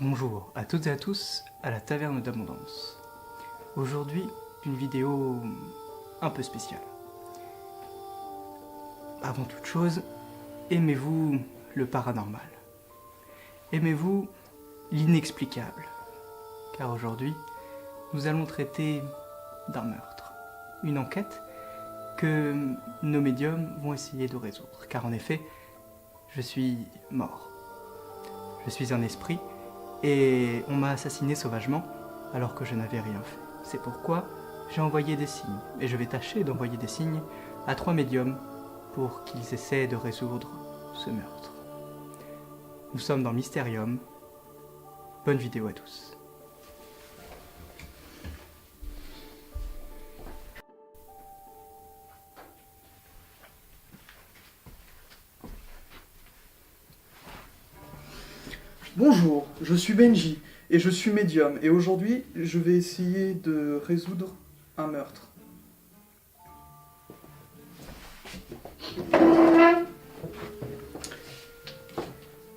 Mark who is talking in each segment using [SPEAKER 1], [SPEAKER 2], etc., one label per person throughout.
[SPEAKER 1] Bonjour à toutes et à tous à la Taverne d'Abondance. Aujourd'hui, une vidéo un peu spéciale. Avant toute chose, aimez-vous le paranormal? Aimez-vous l'inexplicable? Car aujourd'hui, nous allons traiter d'un meurtre. Une enquête que nos médiums vont essayer de résoudre. Car en effet, je suis mort. Je suis un esprit et on m'a assassiné sauvagement alors que je n'avais rien fait. C'est pourquoi j'ai envoyé des signes, et je vais tâcher d'envoyer des signes à 3 médiums pour qu'ils essaient de résoudre ce meurtre. Nous sommes dans Mysterium. Bonne vidéo à tous.
[SPEAKER 2] Bonjour, je suis Benji et je suis médium et aujourd'hui je vais essayer de résoudre un meurtre.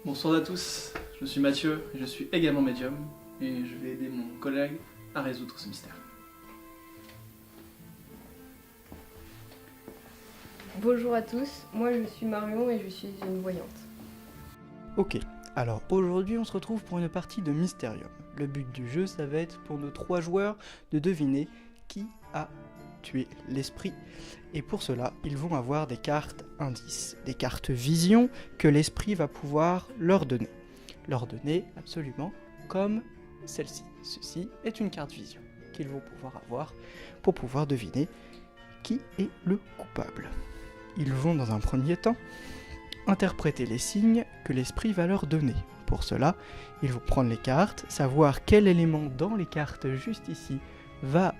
[SPEAKER 3] Bonsoir à tous, je suis Mathieu et je suis également médium et je vais aider mon collègue à résoudre ce mystère.
[SPEAKER 4] Bonjour à tous, moi je suis Marion et je suis une voyante.
[SPEAKER 1] Ok, alors aujourd'hui on se retrouve pour une partie de Mysterium. Le but du jeu, ça va être pour nos 3 joueurs de deviner qui a tué l'esprit. Et pour cela, ils vont avoir des cartes indices, des cartes vision que l'esprit va pouvoir leur donner. Leur donner absolument comme celle-ci. Ceci est une carte vision qu'ils vont pouvoir avoir pour pouvoir deviner qui est le coupable. Ils vont dans un premier temps interpréter les signes que l'esprit va leur donner. Pour cela, ils vont prendre les cartes, savoir quel élément dans les cartes juste ici va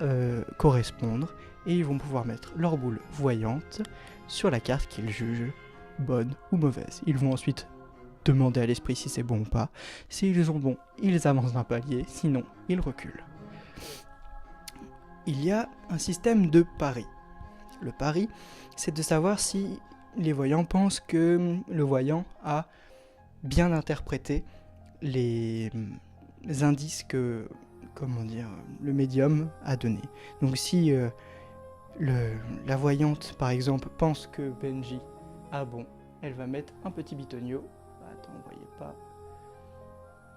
[SPEAKER 1] correspondre, et ils vont pouvoir mettre leur boule voyante sur la carte qu'ils jugent bonne ou mauvaise. Ils vont ensuite demander à l'esprit si c'est bon ou pas. S'ils ont bon, ils avancent d'un palier, sinon ils reculent. Il y a un système de pari. Le pari, c'est de savoir si les voyants pensent que le voyant a bien interprété les indices que, le médium a donné. Donc si la voyante, par exemple, pense que Benji a bon, elle va mettre un petit bitonio. Attends, vous voyez pas.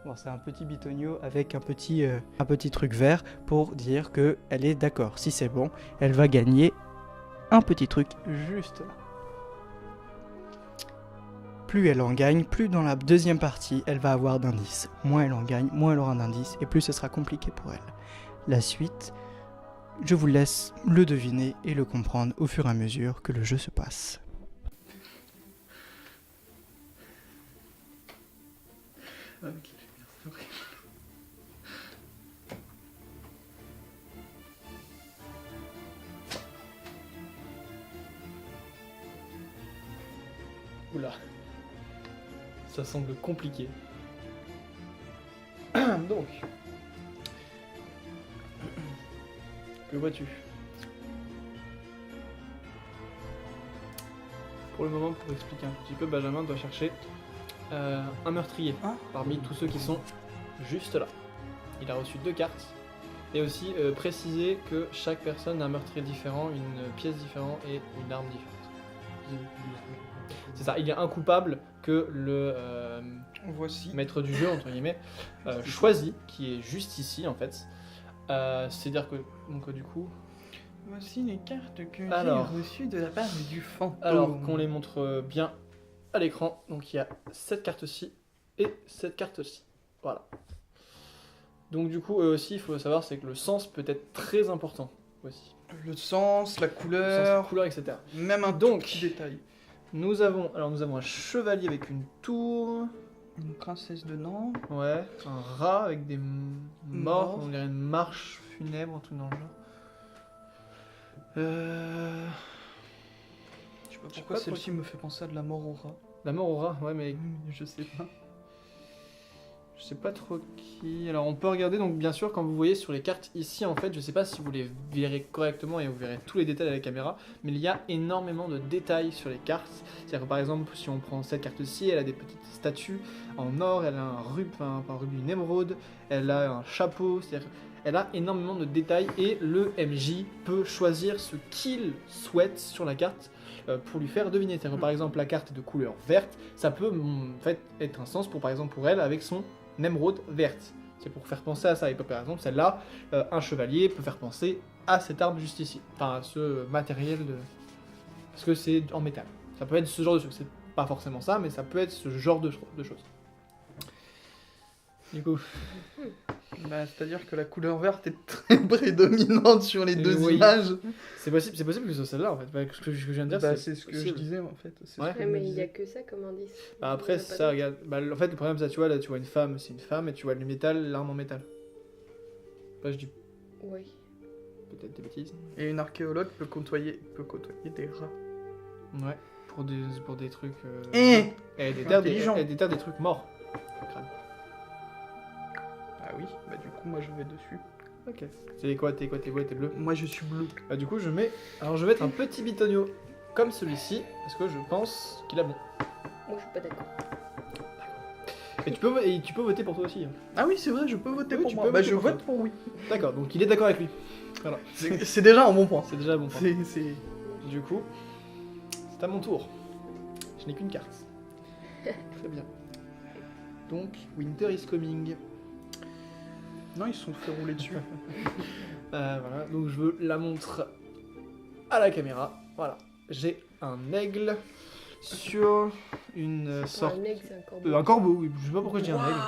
[SPEAKER 1] Bon, c'est un petit bitonio avec un petit truc vert pour dire qu'elle est d'accord. Si c'est bon, elle va gagner un petit truc juste là. Plus elle en gagne, plus dans la deuxième partie, elle va avoir d'indices. Moins elle en gagne, moins elle aura d'indices, et plus ce sera compliqué pour elle. La suite, je vous laisse le deviner et le comprendre au fur et à mesure que le jeu se passe.
[SPEAKER 3] Ok, merci. Oula, ça semble compliqué. Donc, que vois-tu? Pour le moment, pour expliquer un petit peu, Benjamin doit chercher un meurtrier parmi tous ceux qui sont juste là. Il a reçu 2 cartes et aussi préciser que chaque personne a un meurtrier différent, une pièce différente et une arme différente. C'est ça, il y a un coupable que le
[SPEAKER 2] Voici.
[SPEAKER 3] maître du jeu, entre guillemets, choisit, qui est juste ici en fait. C'est-à-dire que, donc du coup...
[SPEAKER 2] Voici les cartes que j'ai
[SPEAKER 3] Alors.
[SPEAKER 2] reçues de la part du fantôme.
[SPEAKER 3] Alors qu'on les montre bien à l'écran, donc il y a cette carte-ci et cette carte-ci. Voilà. Donc du coup, aussi, il faut savoir, c'est que le sens peut être très important aussi.
[SPEAKER 2] Le sens, la
[SPEAKER 3] Le sens,
[SPEAKER 2] couleur,
[SPEAKER 3] la couleur, etc.
[SPEAKER 2] même un
[SPEAKER 3] Donc,
[SPEAKER 2] tout petit détail.
[SPEAKER 3] Nous avons un chevalier avec une tour,
[SPEAKER 2] Une princesse de Nantes.
[SPEAKER 3] ouais, un rat avec des morts,
[SPEAKER 2] Mort.
[SPEAKER 3] on dirait une marche funèbre, tout dans le genre.
[SPEAKER 2] Je sais pas
[SPEAKER 3] sais
[SPEAKER 2] pourquoi
[SPEAKER 3] pas
[SPEAKER 2] celle-ci me fait penser à de la mort au rat.
[SPEAKER 3] La mort au rat, ouais, mais
[SPEAKER 2] Je sais pas.
[SPEAKER 3] Je sais pas trop qui. Alors on peut regarder, donc bien sûr, quand vous voyez sur les cartes ici, en fait, je sais pas si vous les verrez correctement et vous verrez tous les détails à la caméra, mais il y a énormément de détails sur les cartes. C'est-à-dire que par exemple, si on prend cette carte-ci, elle a des petites statues en or, elle a un rubis, une émeraude, elle a un chapeau, c'est-à-dire elle a énormément de détails et le MJ peut choisir ce qu'il souhaite sur la carte pour lui faire deviner. C'est-à-dire que par exemple, la carte de couleur verte, ça peut en fait être un sens pour par exemple pour elle avec son émeraude verte. C'est pour faire penser à ça. Et par exemple, celle-là, un chevalier peut faire penser à cette arme juste ici. Enfin, à ce matériel parce que c'est en métal. Ça peut être ce genre de choses. C'est pas forcément ça, mais ça peut être ce genre de choses. Du coup,
[SPEAKER 2] Bah, c'est-à-dire que la couleur verte est très prédominante sur les deux
[SPEAKER 3] Oui.
[SPEAKER 2] images.
[SPEAKER 3] c'est possible que ce soit celle-là en fait. Bah, ce que je viens de dire,
[SPEAKER 2] Bah, c'est ce que je
[SPEAKER 3] possible.
[SPEAKER 2] disais en fait. C'est
[SPEAKER 3] Ouais.
[SPEAKER 2] ce que
[SPEAKER 4] Ouais,
[SPEAKER 2] je me
[SPEAKER 4] mais il y a
[SPEAKER 2] disais.
[SPEAKER 4] que ça comme indice.
[SPEAKER 3] Bah
[SPEAKER 4] Il y
[SPEAKER 3] après,
[SPEAKER 4] en a
[SPEAKER 3] c'est
[SPEAKER 4] pas
[SPEAKER 3] ça,
[SPEAKER 4] d'autres.
[SPEAKER 3] regarde. Bah, en fait, le problème, c'est tu vois, là, tu vois une femme, c'est une femme, et tu vois le métal, l'arme en métal. Bah, je dis
[SPEAKER 4] Oui.
[SPEAKER 3] peut-être des bêtises.
[SPEAKER 2] Et une archéologue peut côtoyer des rats.
[SPEAKER 3] Ouais, pour des trucs.
[SPEAKER 2] Eh
[SPEAKER 3] Elle déterre
[SPEAKER 2] Intelligent.
[SPEAKER 3] des trucs morts. Crâne.
[SPEAKER 2] Ah oui, bah du coup moi je vais dessus.
[SPEAKER 3] Ok. C'est quoi, t'es bleu.
[SPEAKER 2] Moi je suis bleu.
[SPEAKER 3] Bah, du coup, je vais mettre un petit bitonio comme celui-ci, parce que je pense qu'il a bon.
[SPEAKER 4] Moi, je suis pas d'accord.
[SPEAKER 3] Et tu peux voter pour toi aussi. hein.
[SPEAKER 2] Ah oui c'est vrai, je peux voter
[SPEAKER 3] Oui,
[SPEAKER 2] pour
[SPEAKER 3] tu
[SPEAKER 2] moi.
[SPEAKER 3] peux
[SPEAKER 2] Bah
[SPEAKER 3] voter
[SPEAKER 2] je
[SPEAKER 3] pour
[SPEAKER 2] vote
[SPEAKER 3] toi.
[SPEAKER 2] pour oui.
[SPEAKER 3] D'accord, donc il est d'accord avec lui. Voilà.
[SPEAKER 2] C'est déjà un bon point.
[SPEAKER 3] C'est déjà un bon point.
[SPEAKER 2] C'est...
[SPEAKER 3] Du coup, c'est à mon tour. Je n'ai qu'une carte. Très bien. Donc, Winter is coming.
[SPEAKER 2] Non, ils se sont fait rouler dessus.
[SPEAKER 3] Voilà, donc je la montre à la caméra. Voilà, j'ai un aigle sur une sorte.
[SPEAKER 4] Un aigle, c'est un corbeau.
[SPEAKER 3] Un corbeau, oui, je sais pas pourquoi je dis un aigle.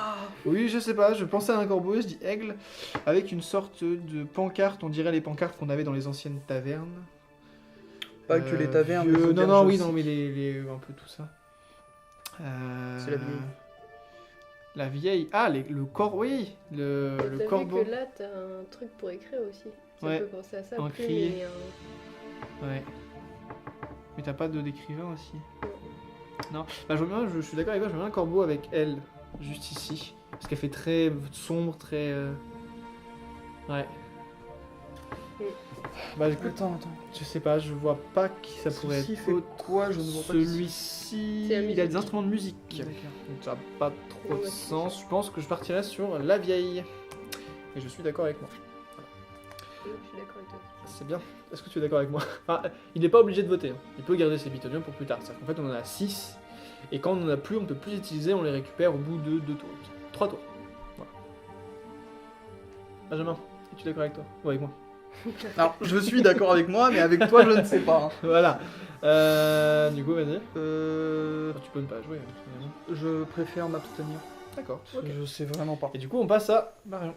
[SPEAKER 3] Oui, je sais pas, je pensais à un corbeau et je dis aigle, avec une sorte de pancarte, on dirait les pancartes qu'on avait dans les anciennes tavernes.
[SPEAKER 2] Pas que les tavernes,
[SPEAKER 3] vieux-
[SPEAKER 2] les
[SPEAKER 3] Non,
[SPEAKER 2] auberges
[SPEAKER 3] non, oui,
[SPEAKER 2] aussi.
[SPEAKER 3] non, mais un peu tout ça.
[SPEAKER 2] C'est la vieille.
[SPEAKER 3] La vieille. Ah, le corps, oui, le
[SPEAKER 4] T'as vu
[SPEAKER 3] corbeau.
[SPEAKER 4] que là, t'as un truc pour écrire aussi. Ça
[SPEAKER 3] Ouais.
[SPEAKER 4] peut penser à ça.
[SPEAKER 3] Un
[SPEAKER 4] Plume
[SPEAKER 3] crier.
[SPEAKER 4] et un-
[SPEAKER 3] Ouais. Mais t'as pas d'écrivain aussi. Non. Bah, je suis d'accord avec toi, je veux bien un corbeau avec elle, juste ici. Parce qu'elle fait très sombre, très. Ouais.
[SPEAKER 4] Mm.
[SPEAKER 3] Bah, écoute,
[SPEAKER 2] Attends.
[SPEAKER 3] je sais pas, je vois pas qui ça pourrait
[SPEAKER 2] Ceci
[SPEAKER 3] être.
[SPEAKER 2] fait quoi? Je ne vois pas qui
[SPEAKER 3] Celui-ci,
[SPEAKER 4] C'est la
[SPEAKER 3] il a des
[SPEAKER 4] musique.
[SPEAKER 3] instruments de musique.
[SPEAKER 2] D'accord.
[SPEAKER 3] Donc ça n'a pas trop de
[SPEAKER 4] Ouais,
[SPEAKER 3] sens. Je pense que je partirais sur la vieille. Et je suis d'accord avec moi.
[SPEAKER 4] Oui, je suis d'accord avec toi.
[SPEAKER 3] C'est bien. Est-ce que tu es d'accord avec moi? Enfin, il n'est pas obligé de voter. hein. Il peut garder ses bitoniums pour plus tard. C'est-à-dire qu'en fait, on en a 6. Et quand on en a plus, on ne peut plus les utiliser. On les récupère au bout de 2 tours. 3 tours. Voilà. Benjamin, es-tu d'accord avec toi? Ou avec moi?
[SPEAKER 2] Alors, je suis d'accord avec moi, mais avec toi, je ne sais pas. hein.
[SPEAKER 3] Voilà. Du coup, vas-y.
[SPEAKER 2] Euh...
[SPEAKER 3] Tu peux ne pas jouer. hein, finalement.
[SPEAKER 2] Je préfère m'abstenir.
[SPEAKER 3] D'accord.
[SPEAKER 2] Parce que je sais vraiment pas.
[SPEAKER 3] Et du coup, on passe à Marion.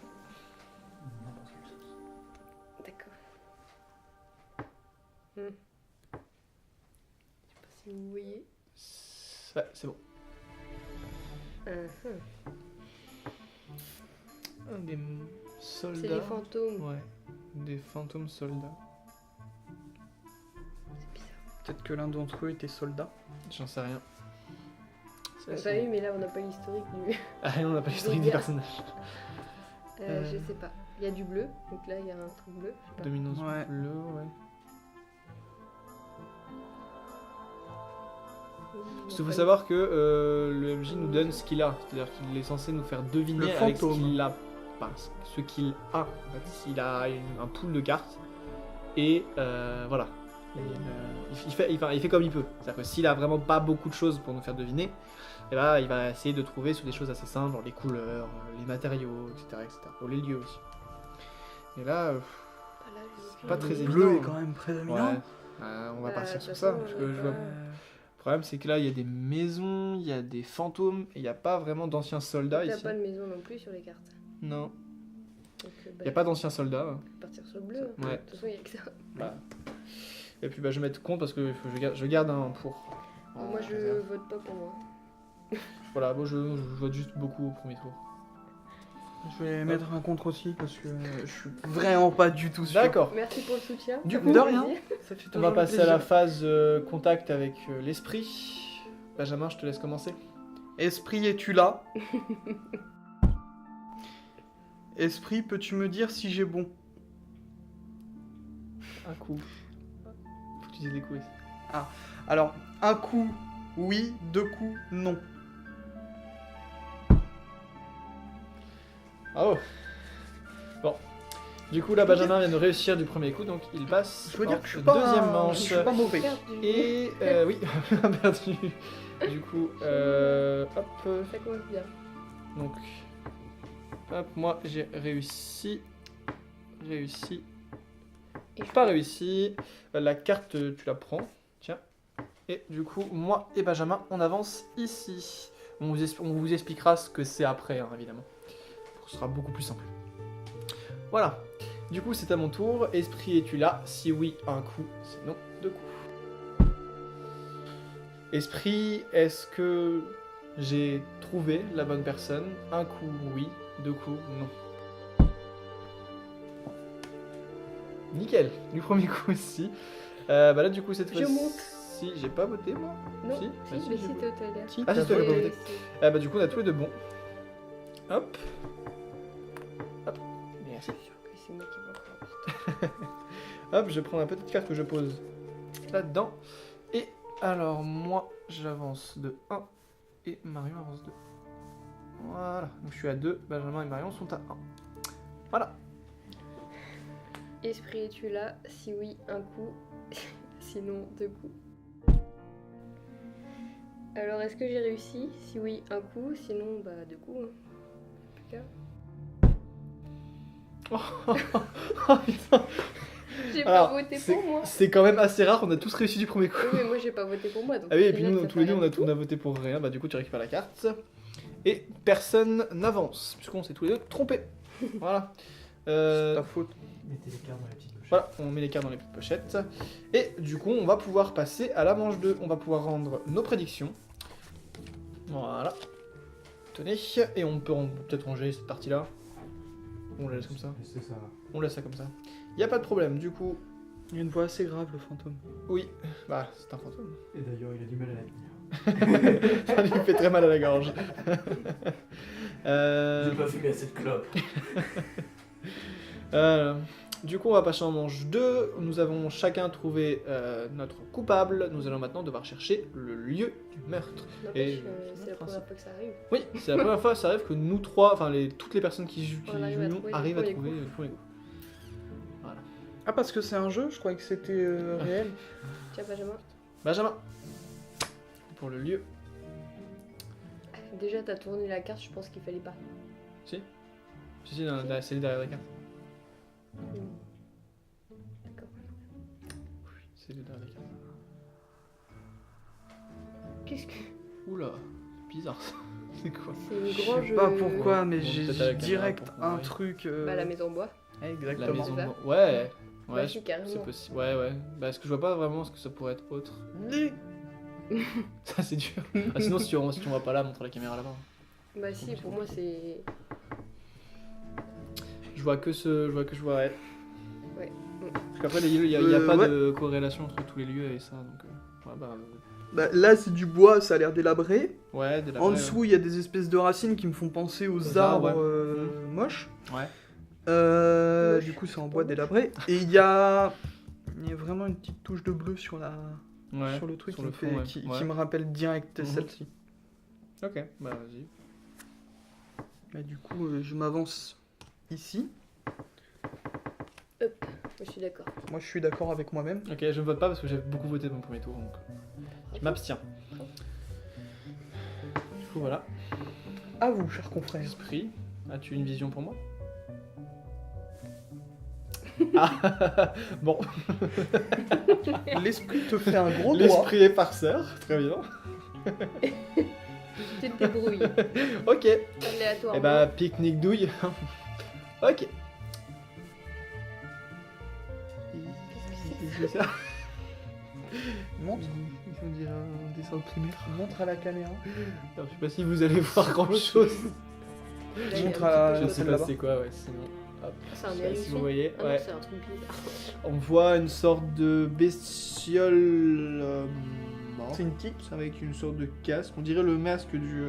[SPEAKER 4] D'accord. Je sais pas si vous voyez.
[SPEAKER 3] Ouais, c'est bon. Des soldats.
[SPEAKER 4] C'est les fantômes.
[SPEAKER 3] Ouais, des fantômes soldats.
[SPEAKER 4] C'est bizarre.
[SPEAKER 2] Peut-être que l'un d'entre eux était soldat.
[SPEAKER 3] J'en sais rien.
[SPEAKER 4] On t'a eu, mais là, on n'a pas l'historique du.
[SPEAKER 3] Ah non, on n'a pas l'historique
[SPEAKER 4] Des
[SPEAKER 3] du
[SPEAKER 4] gars.
[SPEAKER 3] personnage.
[SPEAKER 4] Je sais pas. Il y a du bleu, donc là, il y a un truc bleu. Je sais pas.
[SPEAKER 3] Dominance
[SPEAKER 2] Ouais.
[SPEAKER 3] bleue, ouais. Parce qu'il faut savoir que le MJ nous donne ce qu'il a. C'est-à-dire qu'il est censé nous faire deviner
[SPEAKER 2] Le
[SPEAKER 3] avec ce
[SPEAKER 2] fantôme.
[SPEAKER 3] qu'il a. Enfin, ce qu'il a. En fait, s'il a un pool de cartes. Et voilà. Il fait comme il peut. C'est-à-dire que s'il a vraiment pas beaucoup de choses pour nous faire deviner, et là, il va essayer de trouver sur des choses assez simples, genre les couleurs, les matériaux, etc. Ou les lieux aussi. Et là,
[SPEAKER 4] Ah, là, je-
[SPEAKER 3] pas très
[SPEAKER 2] Le
[SPEAKER 3] évident.
[SPEAKER 2] bleu est quand même prédominant.
[SPEAKER 3] ouais, on va
[SPEAKER 4] Bah,
[SPEAKER 3] partir
[SPEAKER 4] de
[SPEAKER 3] sur
[SPEAKER 4] toute
[SPEAKER 3] ça.
[SPEAKER 4] façon,
[SPEAKER 3] Parce que je
[SPEAKER 4] ouais.
[SPEAKER 3] vois. Le problème, c'est que là, il y a des maisons, il y a des fantômes, et il n'y a pas vraiment d'anciens soldats
[SPEAKER 4] T'as
[SPEAKER 3] ici.
[SPEAKER 4] pas de maison non plus sur les cartes.
[SPEAKER 3] Non,
[SPEAKER 4] Donc,
[SPEAKER 3] il n'y a pas d'anciens soldats.
[SPEAKER 4] on peut partir sur le bleu. hein.
[SPEAKER 3] Ouais.
[SPEAKER 4] De toute façon, il n'y a que ça.
[SPEAKER 3] Bah. Et puis, bah, je vais mettre compte parce que je garde un pour.
[SPEAKER 4] Moi, je
[SPEAKER 3] réserve.
[SPEAKER 4] vote pas pour moi.
[SPEAKER 3] Voilà, moi, je vote juste beaucoup au premier tour.
[SPEAKER 2] Je vais mettre un contre aussi parce que je suis vraiment pas du tout sûr.
[SPEAKER 3] D'accord.
[SPEAKER 4] Merci pour le soutien.
[SPEAKER 3] Du
[SPEAKER 4] ça
[SPEAKER 3] coup,
[SPEAKER 4] fait
[SPEAKER 2] de rien.
[SPEAKER 4] plaisir.
[SPEAKER 2] Ça fait
[SPEAKER 3] On
[SPEAKER 2] toujours
[SPEAKER 3] va passer à
[SPEAKER 2] plaisir.
[SPEAKER 3] la phase contact avec l'esprit. Benjamin, je te laisse commencer.
[SPEAKER 2] Esprit, es-tu là? Esprit, peux-tu me dire si j'ai bon?
[SPEAKER 3] Un coup. Faut que tu dises les coups ici.
[SPEAKER 2] Alors, un coup, oui, 2 coups, non.
[SPEAKER 3] Oh. Bon. Du coup, là, Benjamin vient de réussir du premier coup, donc il passe
[SPEAKER 2] Je veux dire
[SPEAKER 3] en
[SPEAKER 2] que je suis pas,
[SPEAKER 3] deuxième
[SPEAKER 2] je
[SPEAKER 3] manche.
[SPEAKER 2] suis pas mauvais.
[SPEAKER 4] Perdu.
[SPEAKER 3] Et oui, perdu. Du coup, hop.
[SPEAKER 4] Ça commence bien.
[SPEAKER 3] Donc, hop, moi j'ai réussi. Réussi.
[SPEAKER 4] Et je
[SPEAKER 3] Pas réussi. La carte, tu la prends. Tiens. Et du coup, moi et Benjamin, on avance ici. On vous expliquera ce que c'est après, hein, évidemment. Ce sera beaucoup plus simple. Voilà. Du coup, c'est à mon tour. Esprit, es-tu là? Si oui, un coup. Sinon, 2 coups. Esprit, est-ce que j'ai trouvé la bonne personne? Un coup, oui. 2 coups, non. Nickel. Du premier coup aussi. Bah là, du coup, cette
[SPEAKER 4] Je
[SPEAKER 3] fois-ci...
[SPEAKER 4] monte.
[SPEAKER 3] Si, j'ai pas voté, moi.
[SPEAKER 4] Non,
[SPEAKER 3] Si,
[SPEAKER 4] si,
[SPEAKER 3] bah si,
[SPEAKER 4] mais
[SPEAKER 3] j'ai
[SPEAKER 4] si
[SPEAKER 3] voté.
[SPEAKER 4] t'es au toilette.
[SPEAKER 2] Si,
[SPEAKER 3] Ah,
[SPEAKER 2] t'as
[SPEAKER 3] si, toi,
[SPEAKER 2] voté.
[SPEAKER 3] j'ai pas voté. Bah du coup, on a tous les deux bons. Hop. Hop. Merci.
[SPEAKER 4] Je suis sûre que c'est moi qui vais encore.
[SPEAKER 3] Hop, je prends la petite carte que je pose là-dedans. Et alors, moi, j'avance de 1 et Marion avance de 2. Voilà. Donc je suis à 2, Benjamin et Marion sont à 1. Voilà.
[SPEAKER 4] Esprit, es-tu là? Si oui, un coup. Sinon, 2 coups. Alors, est-ce que j'ai réussi? Si oui, un coup. Sinon, bah 2 coups. Hein. Plus qu'à.
[SPEAKER 3] Oh putain.
[SPEAKER 4] J'ai
[SPEAKER 3] Alors,
[SPEAKER 4] pas voté pour moi.
[SPEAKER 3] c'est quand même assez rare, on a tous réussi du premier coup.
[SPEAKER 4] Oui, mais moi j'ai pas voté pour moi. Donc
[SPEAKER 3] Ah oui, et
[SPEAKER 4] au
[SPEAKER 3] puis
[SPEAKER 4] final,
[SPEAKER 3] nous,
[SPEAKER 4] ça
[SPEAKER 3] tous les
[SPEAKER 4] fait
[SPEAKER 3] deux,
[SPEAKER 4] rien du
[SPEAKER 3] on a voté pour rien. Bah du coup, tu récupères la carte. Et personne n'avance, puisqu'on s'est tous les deux trompés. Voilà.
[SPEAKER 2] C'est ta faute.
[SPEAKER 5] Mettez les cartes dans la petite pochette.
[SPEAKER 3] Voilà, on met les cartes dans les petites pochettes. Et du coup, on va pouvoir passer à la manche 2. On va pouvoir rendre nos prédictions. Voilà. Tenez. Et on peut peut-être ranger cette partie-là. On la laisse comme ça.
[SPEAKER 5] C'est ça.
[SPEAKER 3] On laisse ça comme ça. Y a pas de problème. Du coup,
[SPEAKER 2] Il a une voix assez grave, le fantôme.
[SPEAKER 3] oui. Bah, c'est un fantôme.
[SPEAKER 5] Et d'ailleurs, il a du mal à la tenir.
[SPEAKER 3] Ça lui fait très mal à la gorge.
[SPEAKER 5] J'ai pas fumé assez de clope.
[SPEAKER 3] Du coup, on va passer en manche 2. Nous avons chacun trouvé notre coupable. Nous allons maintenant devoir chercher le lieu du meurtre.
[SPEAKER 4] N'empêche,
[SPEAKER 3] Et
[SPEAKER 4] c'est la première fois que ça arrive.
[SPEAKER 3] oui, c'est la première fois que ça arrive que nous trois, enfin toutes les personnes qui jouent
[SPEAKER 4] On arrive à trouver le
[SPEAKER 3] arrivent à
[SPEAKER 4] premier
[SPEAKER 3] trouver
[SPEAKER 4] coup.
[SPEAKER 3] le premier coup. Voilà.
[SPEAKER 2] Ah, parce que c'est un jeu? Je croyais que c'était réel.
[SPEAKER 4] Tiens, Benjamin.
[SPEAKER 3] Benjamin, pour le lieu.
[SPEAKER 4] Déjà, t'as tourné la carte, je pense qu'il fallait pas.
[SPEAKER 3] Si, c'est derrière la carte.
[SPEAKER 4] D'accord.
[SPEAKER 3] Oui, c'est derrière la carte.
[SPEAKER 4] Qu'est-ce que.
[SPEAKER 3] Oula, c'est bizarre ça. C'est quoi?
[SPEAKER 4] C'est une
[SPEAKER 2] Je
[SPEAKER 4] grande
[SPEAKER 2] sais
[SPEAKER 4] jeu.
[SPEAKER 2] pas pourquoi, mais
[SPEAKER 3] Bon,
[SPEAKER 2] j'ai
[SPEAKER 3] peut-être à la caméra
[SPEAKER 2] direct
[SPEAKER 3] pour qu'on
[SPEAKER 2] un
[SPEAKER 3] voie.
[SPEAKER 2] truc.
[SPEAKER 4] Bah, la maison en bois.
[SPEAKER 2] Exactement.
[SPEAKER 3] La maison.
[SPEAKER 4] ça.
[SPEAKER 3] Ouais.
[SPEAKER 4] Bah,
[SPEAKER 3] Ouais,
[SPEAKER 4] si,
[SPEAKER 3] c'est
[SPEAKER 4] carrément.
[SPEAKER 3] possible. Ouais. Bah, est-ce que je vois pas vraiment ce que ça pourrait être autre? Ça, c'est dur. Ah, sinon, si tu vois pas là, montre la caméra là-bas.
[SPEAKER 4] Bah, si, pour moi, c'est.
[SPEAKER 3] Je vois que je vois elle.
[SPEAKER 4] Ouais.
[SPEAKER 3] Parce qu'après, les lieux, il n'y a pas
[SPEAKER 2] ouais.
[SPEAKER 3] de corrélation entre tous les lieux et ça. Donc, ouais, bah,
[SPEAKER 2] Bah, là, c'est du bois, ça a l'air délabré.
[SPEAKER 3] ouais, dès la
[SPEAKER 2] En
[SPEAKER 3] vraie,
[SPEAKER 2] dessous, il y a des espèces de racines qui me font penser aux
[SPEAKER 3] Aux arbres,
[SPEAKER 2] arbres
[SPEAKER 3] ouais.
[SPEAKER 2] moches.
[SPEAKER 3] Ouais.
[SPEAKER 2] Du coup, c'est en bois délabré. Et il y a vraiment une petite touche de bleu sur
[SPEAKER 3] Ouais,
[SPEAKER 2] sur le truc
[SPEAKER 3] sur
[SPEAKER 2] qui,
[SPEAKER 3] le
[SPEAKER 2] me
[SPEAKER 3] fond,
[SPEAKER 2] fait-
[SPEAKER 3] ouais.
[SPEAKER 2] qui
[SPEAKER 3] Ouais.
[SPEAKER 2] me rappelle direct
[SPEAKER 3] Mhm.
[SPEAKER 2] celle-ci.
[SPEAKER 3] Ok, bah vas-y.
[SPEAKER 2] Bah, du coup, je m'avance ici.
[SPEAKER 4] Hop, je suis d'accord.
[SPEAKER 2] Moi, je suis d'accord avec moi-même.
[SPEAKER 3] Ok, je ne vote pas parce que j'ai beaucoup voté dans mon premier tour, donc je m'abstiens. Du coup, voilà.
[SPEAKER 2] À vous, cher confrère.
[SPEAKER 3] Esprit, as-tu une vision pour moi? Ah, bon,
[SPEAKER 2] L'esprit te fait un gros doigt.
[SPEAKER 3] l'esprit est farceur, très bien.
[SPEAKER 4] Tu te débrouilles.
[SPEAKER 3] Ok,
[SPEAKER 4] Aléatoirement.
[SPEAKER 3] et bah pique-nique douille. Ok. Qu'est-ce que c'est ça?
[SPEAKER 2] Montre,
[SPEAKER 3] On dirait un dessin de primaire.
[SPEAKER 2] montre à la caméra.
[SPEAKER 3] Alors, je sais pas si vous allez voir grand chose.
[SPEAKER 4] Là, il y a
[SPEAKER 2] montre
[SPEAKER 4] un
[SPEAKER 2] à-
[SPEAKER 4] petit
[SPEAKER 3] Je
[SPEAKER 4] peu-
[SPEAKER 3] sais
[SPEAKER 2] celle
[SPEAKER 3] pas
[SPEAKER 2] là-bas.
[SPEAKER 3] c'est quoi, ouais, sinon. Hop.
[SPEAKER 4] C'est un
[SPEAKER 3] Je sais pas si
[SPEAKER 4] hérisson.
[SPEAKER 3] vous voyez,
[SPEAKER 4] Ah non,
[SPEAKER 3] ouais.
[SPEAKER 4] c'est un truc bizarre.
[SPEAKER 3] On voit une sorte de bestiole morte,
[SPEAKER 2] C'est une tique.
[SPEAKER 3] avec une sorte de casque. On dirait le masque du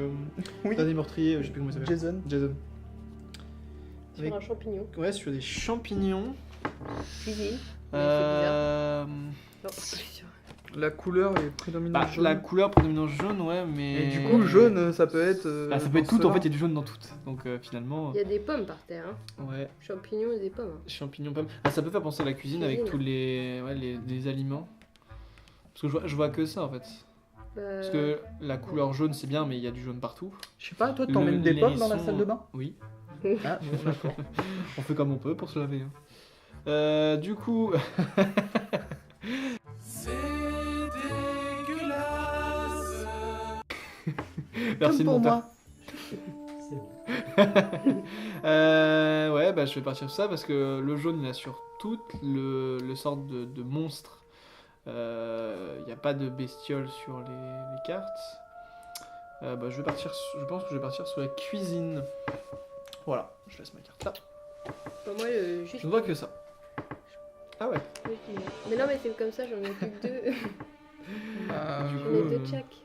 [SPEAKER 2] Oui.
[SPEAKER 3] dernier meurtrier, je sais plus comment il s'appelle.
[SPEAKER 2] Jason.
[SPEAKER 3] Jason.
[SPEAKER 4] Sur
[SPEAKER 3] Avec-
[SPEAKER 4] un champignon.
[SPEAKER 3] Ouais, sur des champignons.
[SPEAKER 4] Cuisine. Mais c'est bizarre.
[SPEAKER 3] Euh...
[SPEAKER 4] Non, je suis sûre.
[SPEAKER 2] La couleur est prédominante
[SPEAKER 3] Bah,
[SPEAKER 2] jaune.
[SPEAKER 3] la couleur prédominante jaune, ouais, mais.
[SPEAKER 2] Et du coup, jaune, ça peut être.
[SPEAKER 3] Bah, ça peut être tout, en fait, il y a du jaune dans toutes. Donc finalement.
[SPEAKER 4] Il y a des pommes par terre. Hein.
[SPEAKER 3] Ouais,
[SPEAKER 4] Champignons et des pommes. Hein.
[SPEAKER 3] champignons, pommes. Ah, ça peut faire penser à la cuisine avec
[SPEAKER 4] Cuisine.
[SPEAKER 3] tous les, ouais, les aliments. Parce que je vois que ça en fait. Parce que la couleur jaune c'est bien, mais il y a du jaune partout.
[SPEAKER 2] Je sais pas, toi, t'emmènes des pommes dans la
[SPEAKER 3] l'hérisson,
[SPEAKER 2] salle de bain
[SPEAKER 3] Oui,
[SPEAKER 2] Ah, bon, d'accord.
[SPEAKER 3] on fait comme on peut pour se laver. Hein. Du coup. C'est dégueulasse. Merci
[SPEAKER 2] Comme
[SPEAKER 3] de
[SPEAKER 2] pour
[SPEAKER 3] mon
[SPEAKER 2] moi.
[SPEAKER 5] C'est bon.
[SPEAKER 3] Ouais, bah je vais partir sur ça parce que le jaune il a sur toutes le sorte de monstre. Il n'y a pas de bestiole sur les cartes. Bah, je pense que je vais partir sur la cuisine. Voilà, je laisse ma carte là.
[SPEAKER 4] Bah, moi, juste.
[SPEAKER 3] Je ne vois que ça. Ah ouais.
[SPEAKER 4] Mais non, mais c'est comme ça, j'en ai plus que 2.
[SPEAKER 2] Bah,
[SPEAKER 3] Du
[SPEAKER 4] J'en
[SPEAKER 3] coup,
[SPEAKER 4] ai 2 de chaque.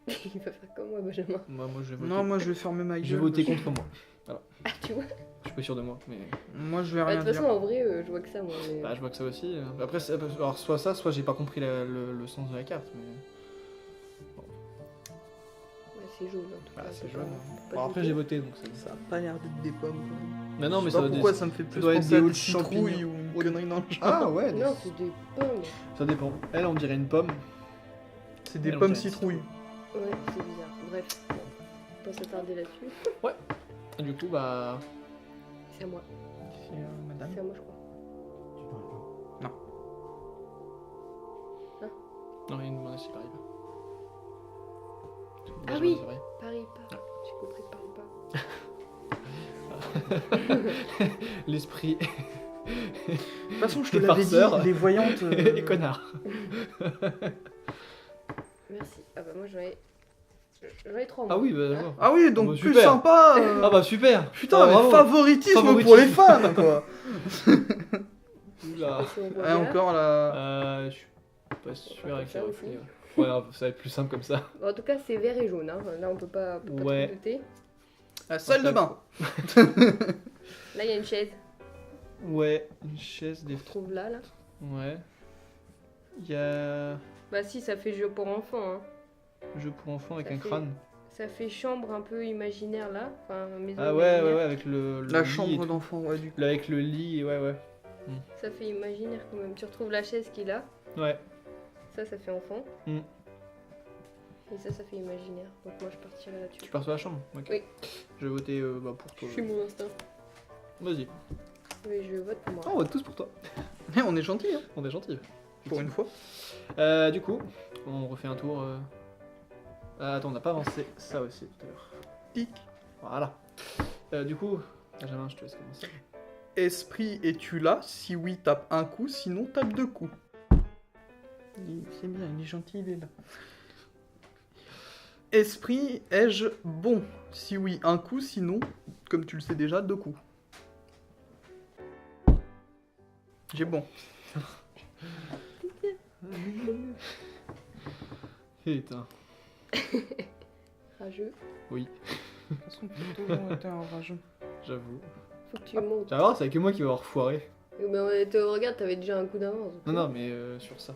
[SPEAKER 4] Il va faire comme moi, Benjamin.
[SPEAKER 3] Moi je vais voter.
[SPEAKER 2] Non, moi, je vais fermer ma gueule.
[SPEAKER 3] Je vais voter contre moi.
[SPEAKER 4] Ah, tu vois.
[SPEAKER 3] Je suis pas sûr de moi, mais.
[SPEAKER 2] Moi, je vais
[SPEAKER 4] Bah, de
[SPEAKER 2] rien
[SPEAKER 4] toute
[SPEAKER 2] dire.
[SPEAKER 4] façon, en vrai, je vois que ça, moi. Mais...
[SPEAKER 3] Bah, je vois que ça aussi. Après, alors soit ça, soit j'ai pas compris le sens de la carte. Mais...
[SPEAKER 4] Ouais, c'est jaune, en tout
[SPEAKER 3] Bah,
[SPEAKER 4] cas.
[SPEAKER 3] c'est
[SPEAKER 4] pas-
[SPEAKER 3] jaune.
[SPEAKER 4] pas
[SPEAKER 3] Bon,
[SPEAKER 4] du
[SPEAKER 3] après,
[SPEAKER 4] tout.
[SPEAKER 3] j'ai voté donc c'est
[SPEAKER 2] Ça a pas l'air d'être des pommes. Quoi.
[SPEAKER 3] Mais non, mais
[SPEAKER 2] je sais
[SPEAKER 3] ça
[SPEAKER 2] pas
[SPEAKER 3] doit
[SPEAKER 2] pourquoi
[SPEAKER 3] des-
[SPEAKER 2] ça me fait plus
[SPEAKER 3] doit être
[SPEAKER 2] penser
[SPEAKER 3] des
[SPEAKER 2] à
[SPEAKER 3] hauts
[SPEAKER 2] des
[SPEAKER 3] de
[SPEAKER 2] citrouilles
[SPEAKER 3] champignons.
[SPEAKER 2] ou une connerie dans le genre.
[SPEAKER 3] Ah ouais,
[SPEAKER 4] Non, c'est des pommes.
[SPEAKER 3] ça dépend. Elle, on dirait une pomme.
[SPEAKER 2] C'est des
[SPEAKER 3] Mais on
[SPEAKER 2] pommes
[SPEAKER 3] dirait
[SPEAKER 2] citrouilles.
[SPEAKER 4] Ouais, c'est bizarre. Bref, bon, pas s'attarder là-dessus.
[SPEAKER 3] Et du coup, bah.
[SPEAKER 4] C'est à moi.
[SPEAKER 2] C'est, madame.
[SPEAKER 4] C'est à moi, je crois.
[SPEAKER 5] Tu parles pas.
[SPEAKER 3] Non, il y a une demande si Paris pas.
[SPEAKER 4] Ah oui. Paris, pas. J'ai compris, Paris, pas.
[SPEAKER 3] L'esprit
[SPEAKER 2] De toute façon, je te
[SPEAKER 3] Et
[SPEAKER 2] l'avais dit,
[SPEAKER 3] farceur.
[SPEAKER 2] les voyantes.
[SPEAKER 3] et connard.
[SPEAKER 4] Merci. Ah bah, moi, j'en ai 3.
[SPEAKER 3] Ah oui, bah d'accord.
[SPEAKER 2] Ah oui, donc
[SPEAKER 3] Bah,
[SPEAKER 2] plus
[SPEAKER 3] super.
[SPEAKER 2] sympa.
[SPEAKER 3] Ah bah super.
[SPEAKER 2] Putain,
[SPEAKER 3] Ah,
[SPEAKER 2] mais
[SPEAKER 3] bravo.
[SPEAKER 2] favoritisme pour
[SPEAKER 3] Favoritisme.
[SPEAKER 2] les femmes, quoi.
[SPEAKER 3] Oula.
[SPEAKER 2] Et encore là.
[SPEAKER 3] Je suis pas sûr avec
[SPEAKER 4] ça
[SPEAKER 3] les
[SPEAKER 4] aussi.
[SPEAKER 3] reflets. Ouais, non, ça va être plus simple comme ça.
[SPEAKER 4] En tout cas, c'est vert et jaune. Hein. Là, on peut pas
[SPEAKER 3] Ouais.
[SPEAKER 4] trop douter.
[SPEAKER 2] La salle de bain.
[SPEAKER 4] Là, il y a une chaise.
[SPEAKER 3] Ouais, une chaise, des.
[SPEAKER 4] On trouve là, là.
[SPEAKER 3] Ouais. Il y a.
[SPEAKER 4] Bah si, ça fait jeu pour enfants. Hein.
[SPEAKER 3] Jeu pour enfants avec
[SPEAKER 4] Ça
[SPEAKER 3] un
[SPEAKER 4] fait-
[SPEAKER 3] crâne.
[SPEAKER 4] Ça fait chambre un peu imaginaire là. Enfin, maison
[SPEAKER 3] Ah ouais,
[SPEAKER 4] imaginaire.
[SPEAKER 3] ouais, avec le
[SPEAKER 2] La
[SPEAKER 3] lit et
[SPEAKER 2] chambre
[SPEAKER 3] tout.
[SPEAKER 2] d'enfant, ouais, du coup.
[SPEAKER 3] Là, avec le lit, ouais, ouais.
[SPEAKER 4] Ça fait imaginaire quand même. Tu retrouves la chaise qu'il a.
[SPEAKER 3] Ouais.
[SPEAKER 4] Ça fait enfant.
[SPEAKER 3] Mm.
[SPEAKER 4] Et ça fait imaginaire. Donc moi, je partirais là-dessus.
[SPEAKER 3] Tu pars sur la chambre? Ok.
[SPEAKER 4] Oui.
[SPEAKER 3] Je vais voter bah, pour
[SPEAKER 4] Je
[SPEAKER 3] toi.
[SPEAKER 4] suis mon instinct.
[SPEAKER 3] Vas-y.
[SPEAKER 4] Oui, je vote pour moi.
[SPEAKER 3] Ah, on vote tous pour toi.
[SPEAKER 2] Eh, on est gentil, hein,
[SPEAKER 3] On est gentils.
[SPEAKER 2] pour une fois.
[SPEAKER 3] Du coup, on refait un tour. Attends, on n'a pas avancé ça aussi tout à l'heure.
[SPEAKER 2] Tic.
[SPEAKER 3] Voilà. Du coup, Benjamin, je te laisse commencer.
[SPEAKER 2] Esprit, es-tu là? Si oui, tape un coup, sinon tape 2 coups. C'est bien, il est gentil, il est là. Esprit, ai-je bon? Si oui, un coup, sinon, comme tu le sais déjà, 2 coups. J'ai bon.
[SPEAKER 3] Putain.
[SPEAKER 4] Rageux.
[SPEAKER 3] Oui,
[SPEAKER 2] De toute façon, plutôt bon était un rageux.
[SPEAKER 3] j'avoue.
[SPEAKER 4] Faut que tu montes.
[SPEAKER 3] Tu vas voir, c'est que moi qui vais avoir foiré.
[SPEAKER 4] Mais regarde, t'avais déjà un coup d'avance.
[SPEAKER 3] Non, non, mais sur ça.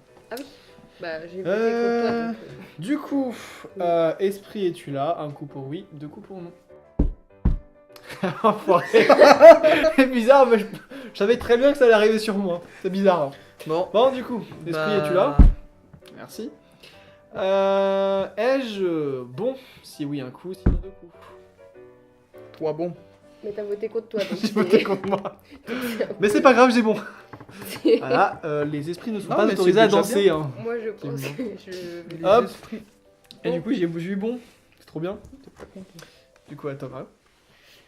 [SPEAKER 4] Bah, j'ai voté contre toi. Donc,
[SPEAKER 3] Du coup, esprit, es-tu là? Un coup pour oui, 2 coups pour non. Enfoiré. C'est bizarre, mais je savais très bien que ça allait arriver sur moi. C'est bizarre. Hein.
[SPEAKER 2] Bon.
[SPEAKER 3] Bon, du coup, esprit,
[SPEAKER 2] Bah,
[SPEAKER 3] es-tu là? Merci. Ai-je bon? Si oui, un coup, sinon 2 coups.
[SPEAKER 2] Toi, bon.
[SPEAKER 4] Mais t'as voté contre toi. Donc
[SPEAKER 3] J'ai voté contre moi. Mais c'est pas grave, j'ai bon. Voilà, les esprits ne sont
[SPEAKER 2] Non,
[SPEAKER 3] pas
[SPEAKER 2] mais
[SPEAKER 3] autorisés
[SPEAKER 2] c'est
[SPEAKER 3] à
[SPEAKER 2] déjà
[SPEAKER 3] danser. Hein.
[SPEAKER 4] Moi, je pense que je.
[SPEAKER 2] Les
[SPEAKER 3] Hop.
[SPEAKER 2] esprits.
[SPEAKER 3] Et du coup, j'ai eu bon. C'est trop bien. Du coup, à Thomas.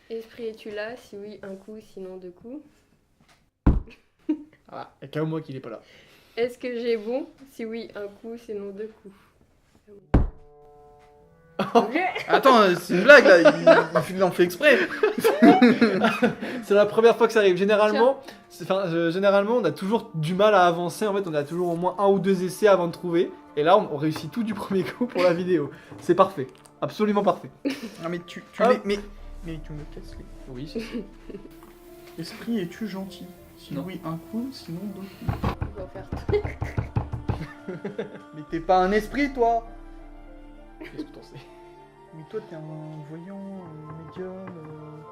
[SPEAKER 4] Esprit, es-tu là? Si oui, un coup, sinon 2 coups.
[SPEAKER 3] Ah, il y a qu'à moi qui n'est pas là.
[SPEAKER 4] Est-ce que j'ai bon? Si oui, un coup, sinon 2 coups.
[SPEAKER 2] Attends, c'est une blague là, il en fait exprès.
[SPEAKER 3] C'est la première fois que ça arrive. Généralement, généralement, on a toujours du mal à avancer. En fait, on a toujours au moins 1 ou 2 essais avant de trouver. Et là, on réussit tout du premier coup pour la vidéo. C'est parfait. Absolument parfait.
[SPEAKER 2] Ah, mais tu
[SPEAKER 3] Hop.
[SPEAKER 2] les. Mais tu me casses les.
[SPEAKER 3] Oui, c'est
[SPEAKER 2] Esprit, es-tu gentil? Si
[SPEAKER 3] Non.
[SPEAKER 2] oui, un coup, sinon deux coups.
[SPEAKER 4] On va en faire.
[SPEAKER 2] Mais t'es pas un esprit, toi!
[SPEAKER 3] Qu'est-ce que t'en sais?
[SPEAKER 2] Mais toi, t'es un voyant, un médium.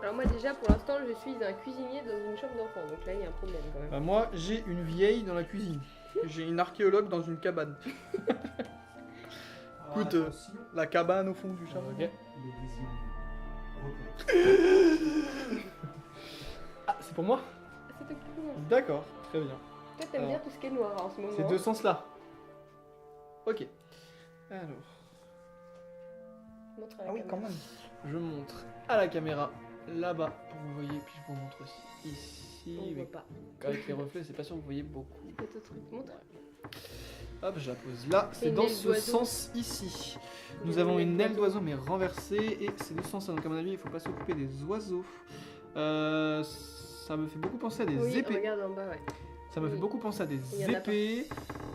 [SPEAKER 4] Alors moi déjà pour l'instant je suis un cuisinier dans une chambre d'enfant, donc là il y a un problème quand même.
[SPEAKER 3] Bah, moi, j'ai une vieille dans la cuisine.
[SPEAKER 2] J'ai une archéologue dans une cabane. Écoute, la cabane au fond du jardin.
[SPEAKER 3] Ok. Ah, c'est pour moi?
[SPEAKER 4] C'est toi qui commence.
[SPEAKER 3] D'accord, très bien.
[SPEAKER 4] Toi t'aimes bien tout ce qui est noir en ce moment.
[SPEAKER 3] Ces deux sens-là. Ok. Alors,
[SPEAKER 4] Montre à la
[SPEAKER 2] Ah oui,
[SPEAKER 4] caméra.
[SPEAKER 2] quand même.
[SPEAKER 3] je montre à la caméra là-bas pour que vous voyez, puis je vous montre aussi ici.
[SPEAKER 4] On
[SPEAKER 3] mais
[SPEAKER 4] voit pas.
[SPEAKER 3] avec les reflets, c'est pas sûr que vous voyez beaucoup.
[SPEAKER 4] Fais ton truc, montre.
[SPEAKER 3] Hop, je la pose là.
[SPEAKER 4] C'est
[SPEAKER 3] C'est
[SPEAKER 4] une
[SPEAKER 3] dans
[SPEAKER 4] aile
[SPEAKER 3] ce
[SPEAKER 4] d'oiseau.
[SPEAKER 3] sens ici. Nous avons une aile d'oiseau mais renversée et c'est de ce sens-là. Donc à mon avis, il faut pas s'occuper des oiseaux. Ça me fait beaucoup penser à des
[SPEAKER 4] Oui,
[SPEAKER 3] épées.
[SPEAKER 4] regarde en bas, ouais.
[SPEAKER 3] Ça me fait
[SPEAKER 4] Oui.
[SPEAKER 3] beaucoup penser à des
[SPEAKER 4] Il y en a
[SPEAKER 3] épées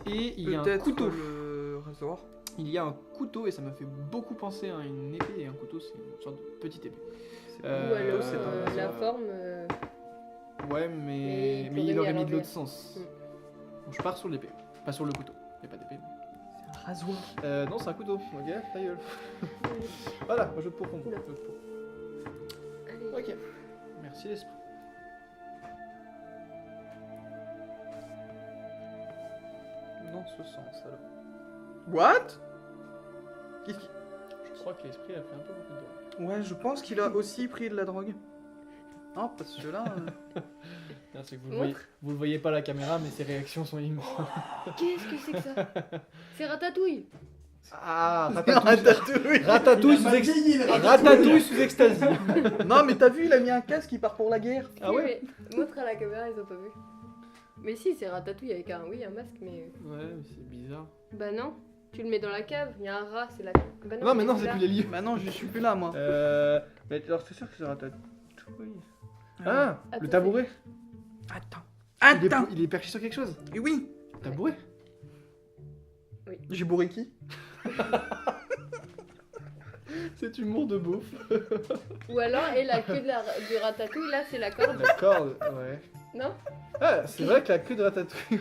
[SPEAKER 3] et il y a un
[SPEAKER 2] Peut-être
[SPEAKER 3] couteau.
[SPEAKER 2] le rasoir.
[SPEAKER 3] Il y a un couteau et ça m'a fait beaucoup penser à une épée et un couteau, c'est une sorte de petite épée.
[SPEAKER 4] Ou alors
[SPEAKER 3] c'est un
[SPEAKER 4] la
[SPEAKER 3] rasoir.
[SPEAKER 4] forme.
[SPEAKER 3] Ouais,
[SPEAKER 4] Mais
[SPEAKER 3] mais
[SPEAKER 4] il
[SPEAKER 3] il
[SPEAKER 4] faut
[SPEAKER 3] aurait
[SPEAKER 4] gagner à
[SPEAKER 3] mis de l'autre
[SPEAKER 4] l'envers.
[SPEAKER 3] sens. Bon, je pars sur l'épée, pas sur le couteau. Il n'y a pas d'épée.
[SPEAKER 2] C'est un rasoir.
[SPEAKER 3] Non, c'est un couteau. Ok, ta gueule. Voilà, moi je te pour.
[SPEAKER 4] Oula.
[SPEAKER 3] Je te pour.
[SPEAKER 4] Allez.
[SPEAKER 3] Ok, merci l'esprit.
[SPEAKER 2] Dans ce sens, alors. What? Qu'est-ce qui...
[SPEAKER 3] Je crois que l'esprit a fait un peu beaucoup de drogue.
[SPEAKER 2] Ouais, je pense qu'il a aussi pris de la drogue. Non, parce que là...
[SPEAKER 3] Non, c'est que vous le voyez pas à la caméra, mais ses réactions sont immenses.
[SPEAKER 4] Qu'est-ce que c'est que ça? C'est Ratatouille.
[SPEAKER 3] Ah,
[SPEAKER 2] Ratatouille.
[SPEAKER 3] Ratatouille sous ecstasy. Ratatouille sous ecstasy.
[SPEAKER 2] Non, mais t'as vu, il a mis un casque, il part pour la guerre.
[SPEAKER 3] Ah ouais?
[SPEAKER 4] Mais montre à la caméra, ils ont pas vu. Mais si, c'est Ratatouille avec un masque, mais.
[SPEAKER 3] Ouais, mais c'est bizarre.
[SPEAKER 4] Bah non. Tu le mets dans la cave, il y a un rat, c'est la. Bah
[SPEAKER 3] Non, mais non, c'est
[SPEAKER 4] là.
[SPEAKER 3] plus les livres.
[SPEAKER 2] Bah non, je suis plus là, moi.
[SPEAKER 3] Mais alors c'est sûr que c'est Ratatouille.
[SPEAKER 2] Ah.
[SPEAKER 3] Ah, le
[SPEAKER 4] Attends,
[SPEAKER 3] tabouret.
[SPEAKER 2] Attends.
[SPEAKER 3] Il est perché sur quelque chose.
[SPEAKER 2] Et oui.
[SPEAKER 3] Tabouret.
[SPEAKER 2] J'ai bourré qui?
[SPEAKER 3] C'est humour de beauf.
[SPEAKER 4] Ou alors, et la queue du Ratatouille, là, c'est la corde.
[SPEAKER 3] La corde, ouais.
[SPEAKER 4] Non?
[SPEAKER 3] Ah, c'est vrai que la queue de Ratatouille.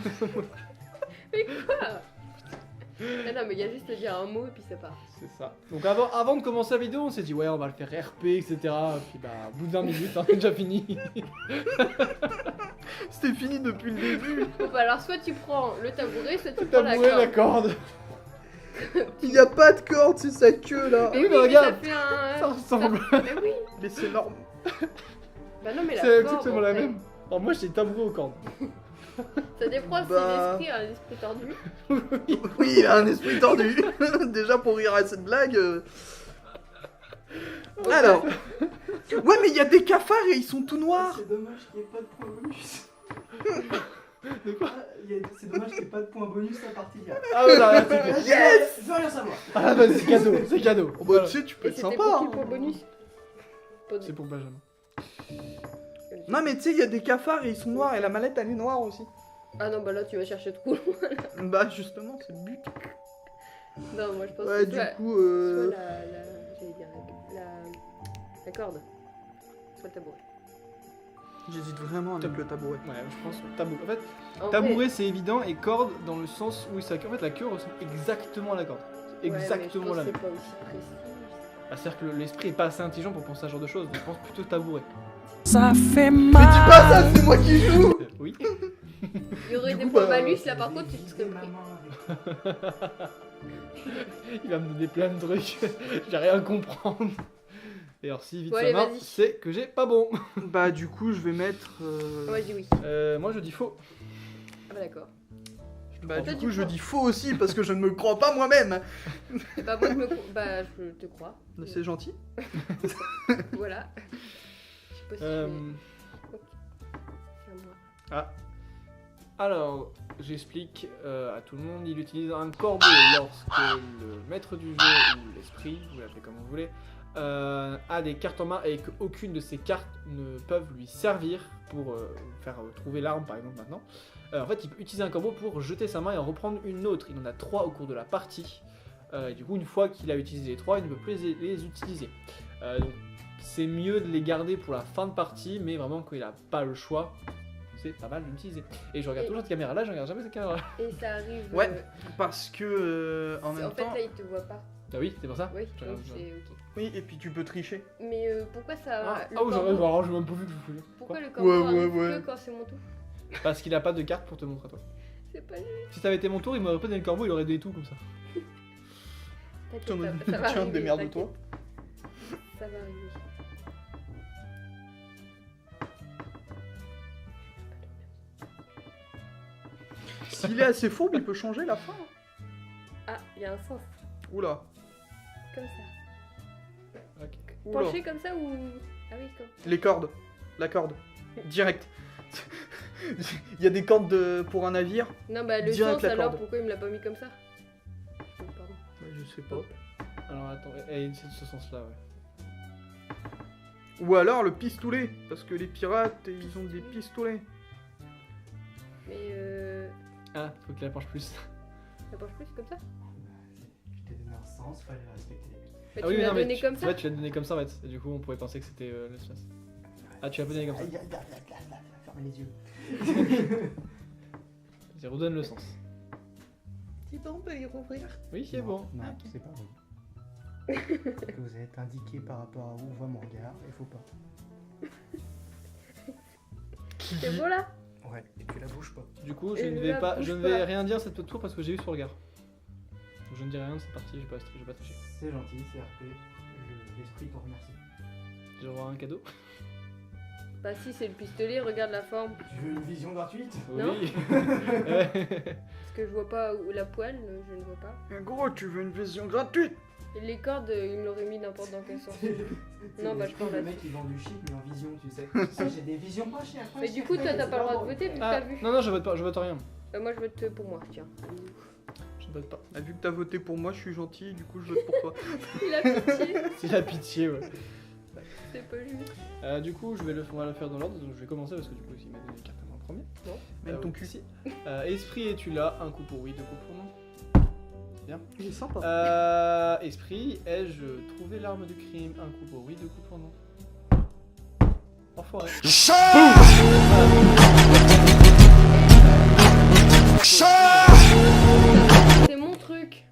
[SPEAKER 4] Ah non, mais il y a juste à dire un mot et puis ça part.
[SPEAKER 3] C'est ça. Donc avant de commencer la vidéo, on s'est dit ouais, on va le faire RP, etc. Puis bah, au bout de 20 minutes, c'est déjà fini.
[SPEAKER 2] C'était fini depuis le début.
[SPEAKER 4] Bon, bah alors, soit tu prends le tabouret, soit tu
[SPEAKER 3] Le
[SPEAKER 4] prends la
[SPEAKER 3] tabouret,
[SPEAKER 4] corde.
[SPEAKER 3] la corde.
[SPEAKER 2] Il n'y a pas de corde, c'est sa queue là.
[SPEAKER 4] Mais
[SPEAKER 3] Oui,
[SPEAKER 4] oui,
[SPEAKER 3] mais
[SPEAKER 4] mais
[SPEAKER 3] regarde,
[SPEAKER 4] ça fait un.
[SPEAKER 3] Ça ressemble.
[SPEAKER 4] Mais oui.
[SPEAKER 2] Mais c'est normal.
[SPEAKER 4] Bah non, mais la
[SPEAKER 3] C'est
[SPEAKER 4] forme,
[SPEAKER 3] exactement la
[SPEAKER 4] en fait.
[SPEAKER 3] même. Alors moi, j'ai tabouret aux cordes.
[SPEAKER 4] Ça dépend si
[SPEAKER 2] Bah.
[SPEAKER 4] l'esprit a un esprit tordu.
[SPEAKER 2] Oui, il a un esprit tordu. Déjà pour rire à cette blague. Alors. Ouais, mais il y a des cafards et ils sont tout noirs.
[SPEAKER 5] C'est dommage qu'il n'y ait pas de point bonus.
[SPEAKER 3] De quoi?
[SPEAKER 5] C'est dommage qu'il n'y ait pas de point bonus à partir de là.
[SPEAKER 3] Ah ouais, là, c'est
[SPEAKER 5] Yes. Je veux rien savoir.
[SPEAKER 3] Ah bah c'est cadeau, c'est cadeau.
[SPEAKER 2] Oh, bah,
[SPEAKER 3] Voilà.
[SPEAKER 2] tu sais, tu peux
[SPEAKER 4] Et
[SPEAKER 2] être
[SPEAKER 4] c'était
[SPEAKER 2] sympa.
[SPEAKER 4] pour qui
[SPEAKER 2] hein.
[SPEAKER 4] pour bonus?
[SPEAKER 3] C'est pour Benjamin.
[SPEAKER 2] Non, mais tu sais, il y a des cafards et ils sont noirs et la mallette elle est noire aussi.
[SPEAKER 4] Ah non, bah là tu vas chercher trop loin.
[SPEAKER 2] Bah, justement, c'est le but.
[SPEAKER 4] Non, moi je pense
[SPEAKER 2] Ouais,
[SPEAKER 4] que
[SPEAKER 2] du
[SPEAKER 4] soit,
[SPEAKER 2] coup.
[SPEAKER 4] soit j'allais dire la corde, soit le tabouret.
[SPEAKER 2] J'hésite vraiment avec le tabouret.
[SPEAKER 3] Ouais, je pense tabouret. En fait,
[SPEAKER 4] En
[SPEAKER 3] tabouret c'est évident et corde dans le sens où ça. En fait, la queue ressemble exactement à la corde. C'est
[SPEAKER 4] vrai,
[SPEAKER 3] exactement
[SPEAKER 4] ouais,
[SPEAKER 3] la
[SPEAKER 4] mais
[SPEAKER 3] même.
[SPEAKER 4] je pense que c'est pas aussi précis.
[SPEAKER 3] Bah, c'est-à-dire que l'esprit est pas assez intelligent pour penser à ce genre de choses, donc je pense plutôt tabouret.
[SPEAKER 6] Ça fait
[SPEAKER 2] Mais dis
[SPEAKER 6] mal.
[SPEAKER 2] pas ça, c'est moi qui joue.
[SPEAKER 3] Oui.
[SPEAKER 4] Il y aurait
[SPEAKER 2] Du
[SPEAKER 4] des
[SPEAKER 2] coup,
[SPEAKER 4] points
[SPEAKER 2] bah,
[SPEAKER 4] malus là par contre tu te serais
[SPEAKER 5] Ma
[SPEAKER 4] pris.
[SPEAKER 5] main avec-
[SPEAKER 3] Il va me donner plein de trucs. Je vais rien comprendre. Et alors, s'il vide
[SPEAKER 4] Bon,
[SPEAKER 3] sa
[SPEAKER 4] allez,
[SPEAKER 3] main,
[SPEAKER 4] vas-y.
[SPEAKER 3] c'est que j'ai pas bon.
[SPEAKER 2] Bah, du coup, je vais mettre.
[SPEAKER 4] Moi je dis oui.
[SPEAKER 3] Moi, je dis faux.
[SPEAKER 4] Ah bah d'accord.
[SPEAKER 2] Bah,
[SPEAKER 4] Toi,
[SPEAKER 2] du
[SPEAKER 4] tu
[SPEAKER 2] coup, je
[SPEAKER 4] crois.
[SPEAKER 2] dis faux aussi parce que je ne me crois pas moi-même.
[SPEAKER 4] C'est pas moi je me bah je te crois.
[SPEAKER 2] C'est gentil.
[SPEAKER 4] Voilà. Je sais pas si
[SPEAKER 3] Euh,
[SPEAKER 4] je vais- C'est à moi.
[SPEAKER 3] Ah. Alors, j'explique à tout le monde. Il utilise un corbeau lorsque le maître du jeu ou l'esprit, vous l'appelez comme vous voulez, a des cartes en main et qu'aucune de ces cartes ne peuvent lui servir pour faire trouver l'arme, par exemple, maintenant. En fait, il peut utiliser un corbeau pour jeter sa main et en reprendre une autre. Il en a 3 au cours de la partie. Et du coup, une fois qu'il a utilisé les 3, il ne peut plus les utiliser. Donc, c'est mieux de les garder pour la fin de partie, mais vraiment quand il a pas le choix, c'est pas mal de l'utiliser. Et je regarde toujours cette caméra là, je regarde jamais cette caméra là.
[SPEAKER 4] Et ça arrive.
[SPEAKER 2] Ouais, parce que en même
[SPEAKER 4] En fait,
[SPEAKER 2] temps.
[SPEAKER 4] là, il te voit pas.
[SPEAKER 3] Ah oui, c'est pour ça.
[SPEAKER 4] Oui,
[SPEAKER 3] Je
[SPEAKER 4] donc
[SPEAKER 3] regarde,
[SPEAKER 4] c'est ok.
[SPEAKER 2] Oui, et puis tu peux tricher.
[SPEAKER 4] Mais pourquoi ça.
[SPEAKER 3] Ah,
[SPEAKER 4] le
[SPEAKER 3] oh,
[SPEAKER 4] corbeau-
[SPEAKER 3] alors, je même pas vu que je voulais.
[SPEAKER 4] Pourquoi le
[SPEAKER 2] Ouais,
[SPEAKER 4] corbeau
[SPEAKER 2] ouais,
[SPEAKER 4] arrive
[SPEAKER 2] ouais.
[SPEAKER 4] que quand c'est mon tour?
[SPEAKER 3] Parce qu'il a pas de carte pour te montrer à toi.
[SPEAKER 4] C'est pas juste.
[SPEAKER 3] Si ça avait été mon tour, il m'aurait pas donné le corbeau, il aurait donné tout comme ça.
[SPEAKER 4] T'inquiète
[SPEAKER 2] Tiens,
[SPEAKER 4] pas, ça va
[SPEAKER 2] tiens,
[SPEAKER 4] arriver,
[SPEAKER 2] démerde-toi.
[SPEAKER 4] t'inquiète. Ça va arriver.
[SPEAKER 2] S'il est assez fourbe, il peut changer la fin.
[SPEAKER 4] Ah, il y a un sens.
[SPEAKER 2] Oula.
[SPEAKER 4] Comme ça.
[SPEAKER 3] Ok.
[SPEAKER 2] Oula.
[SPEAKER 4] Penché comme ça ou. Ah oui, comme.
[SPEAKER 2] Les cordes. La corde. Direct. Il y a des cordes pour un navire.
[SPEAKER 4] Non, bah le
[SPEAKER 2] Direct
[SPEAKER 4] sens
[SPEAKER 2] la
[SPEAKER 4] alors,
[SPEAKER 2] corde.
[SPEAKER 4] pourquoi il me l'a pas mis comme ça? Oh, pardon.
[SPEAKER 2] Je sais pas.
[SPEAKER 3] Alors attends, c'est de ce sens là, ouais.
[SPEAKER 2] Ou alors le pistolet. Parce que les pirates, ils ont des pistolets.
[SPEAKER 4] Mais
[SPEAKER 3] Ah, faut qu'il la penche plus.
[SPEAKER 4] ça penche plus comme ça?
[SPEAKER 5] Je t'ai donné un sens, fallait respecter les buts.
[SPEAKER 4] Bah,
[SPEAKER 3] Ah oui,
[SPEAKER 4] tu
[SPEAKER 3] mais
[SPEAKER 4] m'as
[SPEAKER 3] non, mais
[SPEAKER 4] donné comme ça?
[SPEAKER 3] Ouais, tu l'as donné comme ça en fait. Et du coup, on pourrait penser que c'était l'espace. Ah, tu l'as pas donné comme ça.
[SPEAKER 5] Fermez les yeux.
[SPEAKER 3] Vas-y, redonne le sens.
[SPEAKER 2] Dis donc, bah, y rouvrir.
[SPEAKER 3] Oui, c'est bon.
[SPEAKER 5] Non,
[SPEAKER 3] Ok.
[SPEAKER 5] c'est pas bon. Que vous êtes indiqué par rapport à où voit mon regard, il faut pas.
[SPEAKER 4] C'est bon là?
[SPEAKER 5] Ouais, et tu la bouges pas.
[SPEAKER 3] Du coup, je
[SPEAKER 4] Et
[SPEAKER 3] ne
[SPEAKER 4] là,
[SPEAKER 3] vais pas,
[SPEAKER 4] bouge
[SPEAKER 3] je ne
[SPEAKER 4] pas.
[SPEAKER 3] vais rien dire cette tour parce que j'ai eu son regard. Donc je ne dis rien de cette partie, je vais pas tricher.
[SPEAKER 5] C'est gentil, c'est RP. L'esprit te remercie.
[SPEAKER 3] Je vais avoir un cadeau.
[SPEAKER 4] Bah si, c'est le pistolet, regarde la forme.
[SPEAKER 5] Tu veux une vision gratuite?
[SPEAKER 4] Non.
[SPEAKER 3] Oui.
[SPEAKER 4] Parce que je vois pas où la poêle, je ne vois pas.
[SPEAKER 2] Mais gros, tu veux une vision gratuite?
[SPEAKER 4] Et les cordes, il me l'aurait mis n'importe dans quel sens. Non, bah, je parle
[SPEAKER 5] Le
[SPEAKER 4] là.
[SPEAKER 5] mec, il vend du shit, mais en vision, tu sais. Tu sais, j'ai des visions pas chères.
[SPEAKER 4] Mais du coup, toi, t'as pas le droit de voter vu que
[SPEAKER 3] Ah,
[SPEAKER 4] t'as vu.
[SPEAKER 3] non, non, je vote pas, je vote rien.
[SPEAKER 4] Moi, je vote pour moi, tiens.
[SPEAKER 3] Je ne vote pas.
[SPEAKER 2] Ah, vu que t'as voté pour moi, je suis gentil, du coup je vote pour toi.
[SPEAKER 4] Il a pitié,
[SPEAKER 3] C'est la pitié, ouais.
[SPEAKER 4] c'est pas juste.
[SPEAKER 3] Du coup, on va le faire dans l'ordre, donc je vais commencer parce que du coup, il m'a donné une carte à moi en premier.
[SPEAKER 4] Non.
[SPEAKER 2] Même ton
[SPEAKER 3] oui,
[SPEAKER 2] cul.
[SPEAKER 3] si. Esprit, es-tu là? Un coup pour oui, deux coups pour non.
[SPEAKER 2] Il est sympa.
[SPEAKER 3] Esprit, ai-je trouvé l'arme du crime? Un coup pour oui, deux coups pour non. Enfoiré.
[SPEAKER 4] C'est mon truc.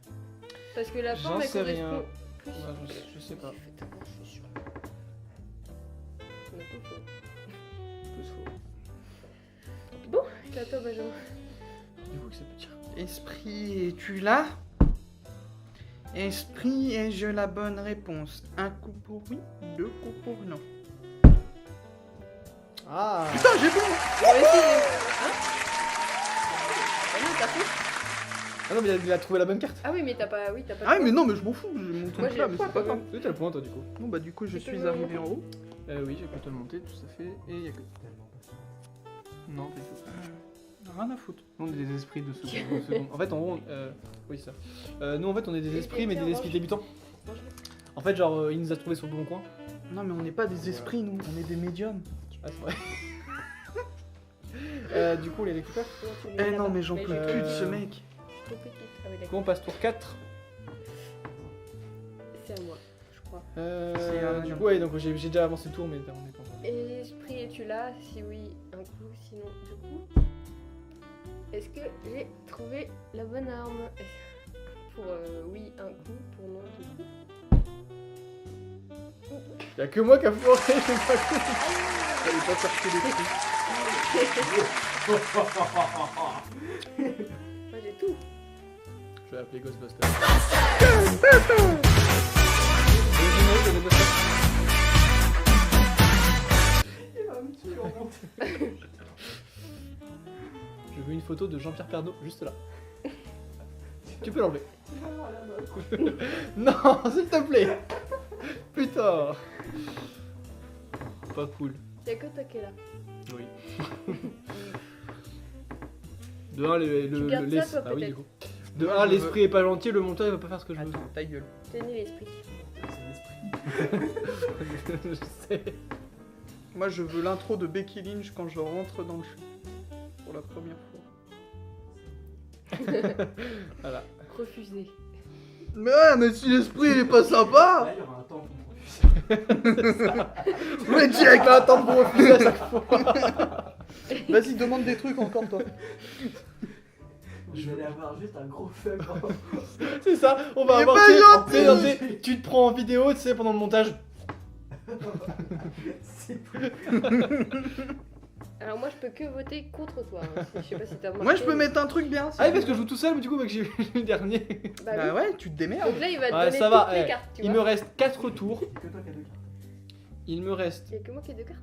[SPEAKER 4] Parce que la forme,
[SPEAKER 3] J'en
[SPEAKER 4] elle
[SPEAKER 3] sais rien.
[SPEAKER 4] correspond plus.
[SPEAKER 3] Ouais, je sais pas.
[SPEAKER 4] Je suis sûr. On a tout faux.
[SPEAKER 3] Plus faux.
[SPEAKER 4] Bon, c'est à toi, Benjamin.
[SPEAKER 3] Du coup, que ça peut dire.
[SPEAKER 2] Esprit, es-tu là? Esprit, ai-je la bonne réponse? Un coup pour oui, deux coups pour non.
[SPEAKER 3] Ah!
[SPEAKER 2] Putain, j'ai bon!
[SPEAKER 4] Moi aussi, hein? Ah non, t'as faux?
[SPEAKER 3] Ah non, mais il a trouvé la bonne carte.
[SPEAKER 4] Ah oui, mais t'as pas. Oui, t'as pas.
[SPEAKER 2] Ah
[SPEAKER 4] de
[SPEAKER 2] oui, mais
[SPEAKER 4] point.
[SPEAKER 2] non, mais je m'en fous, j'ai mon
[SPEAKER 4] Moi,
[SPEAKER 2] truc
[SPEAKER 4] j'ai
[SPEAKER 2] là,
[SPEAKER 4] le
[SPEAKER 2] mais
[SPEAKER 4] point,
[SPEAKER 2] c'est pas
[SPEAKER 4] quand
[SPEAKER 2] grave.
[SPEAKER 4] même.
[SPEAKER 3] Oui, t'as le point, toi, du coup.
[SPEAKER 2] Bon, bah, du coup, je
[SPEAKER 4] Tu peux
[SPEAKER 2] suis
[SPEAKER 4] me
[SPEAKER 2] arrivé en haut.
[SPEAKER 3] Oui, j'ai pu te le monter, tout à fait. Et il y a que.
[SPEAKER 5] Tellement pas ça.
[SPEAKER 3] Non, pas du tout.
[SPEAKER 2] Rien à foutre.
[SPEAKER 3] Nous, on est des esprits de seconde. En fait, en gros, oui, c'est ça. Nous, en fait, on est des
[SPEAKER 4] Et
[SPEAKER 3] esprits, mais
[SPEAKER 4] tiens,
[SPEAKER 3] des esprits
[SPEAKER 4] mange.
[SPEAKER 3] débutants. En fait, genre, il nous a trouvés sur le bon coin.
[SPEAKER 2] Non, mais on n'est pas des esprits, nous, on est des médiums.
[SPEAKER 3] Ah, c'est vrai. Du coup, on les récupère.
[SPEAKER 2] Eh non, mais j'en peux
[SPEAKER 3] j'ai-
[SPEAKER 2] plus de ce mec.
[SPEAKER 4] Trop petite. Ah oui,
[SPEAKER 3] Du coup,
[SPEAKER 4] d'accord.
[SPEAKER 3] on passe tour 4.
[SPEAKER 4] C'est à moi, je crois.
[SPEAKER 3] Du coup, ouais, donc j'ai déjà avancé le tour, mais on est pas encore.
[SPEAKER 4] Esprit, es-tu là? Si oui, un coup, sinon deux coups. Est-ce que j'ai trouvé la bonne arme? Pour oui, un coup, pour non, deux coups.
[SPEAKER 3] Y'a que moi qui a foiré, c'est pas cool.
[SPEAKER 2] Fallait pas chercher les trucs.
[SPEAKER 4] Moi j'ai tout.
[SPEAKER 3] Je vais appeler Ghostbusters. Je veux une photo de Jean-Pierre Pernaut juste là. Tu peux l'enlever. Non, s'il te plaît. Putain. Pas cool.
[SPEAKER 4] Y'a que toi qui est là.
[SPEAKER 3] Oui. De 1,
[SPEAKER 4] Tu gardes ça, toi,
[SPEAKER 3] ah oui,
[SPEAKER 4] peut-être.
[SPEAKER 3] du coup. De 1, l'esprit est pas gentil, le monteur il va pas faire ce que je veux.
[SPEAKER 2] Attends, ta gueule.
[SPEAKER 4] Tenez l'esprit.
[SPEAKER 5] C'est l'esprit.
[SPEAKER 3] Je sais.
[SPEAKER 2] Moi, je veux l'intro de Becky Lynch quand je rentre dans le jeu. Pour la première fois.
[SPEAKER 3] Voilà.
[SPEAKER 4] Refusé.
[SPEAKER 2] Mais ouais, mais si l'esprit il est pas sympa!
[SPEAKER 5] Là, il y aura un temps pour refus.
[SPEAKER 2] Ouais, Jack.
[SPEAKER 3] Pas attendre pour refuser à chaque fois.
[SPEAKER 2] Vas-y, demande des trucs encore, toi.
[SPEAKER 5] Je vais avoir juste un gros faible.
[SPEAKER 3] C'est ça, on va
[SPEAKER 2] Il est
[SPEAKER 3] avoir.
[SPEAKER 2] pas
[SPEAKER 3] tu sais,
[SPEAKER 2] gentil.
[SPEAKER 3] tu te prends en vidéo, tu sais, pendant le montage.
[SPEAKER 4] Alors moi je peux que voter contre toi. Hein. Je sais pas si t'as remarqué.
[SPEAKER 2] Moi, je peux mettre un truc bien.
[SPEAKER 3] Ah oui, parce que je joue tout seul, mais du coup, mec, j'ai eu le dernier.
[SPEAKER 4] Bah,
[SPEAKER 2] Bah
[SPEAKER 4] oui.
[SPEAKER 2] ouais, tu te démerdes.
[SPEAKER 4] Donc là il va te
[SPEAKER 3] Ouais,
[SPEAKER 4] donner
[SPEAKER 3] ça va,
[SPEAKER 4] toutes les
[SPEAKER 3] ouais.
[SPEAKER 4] cartes, tu
[SPEAKER 3] Il me
[SPEAKER 4] vois.
[SPEAKER 3] reste 4 tours.
[SPEAKER 5] Que toi qui as 2 cartes.
[SPEAKER 3] Il me reste.
[SPEAKER 4] Il y a que moi qui ai 2 cartes.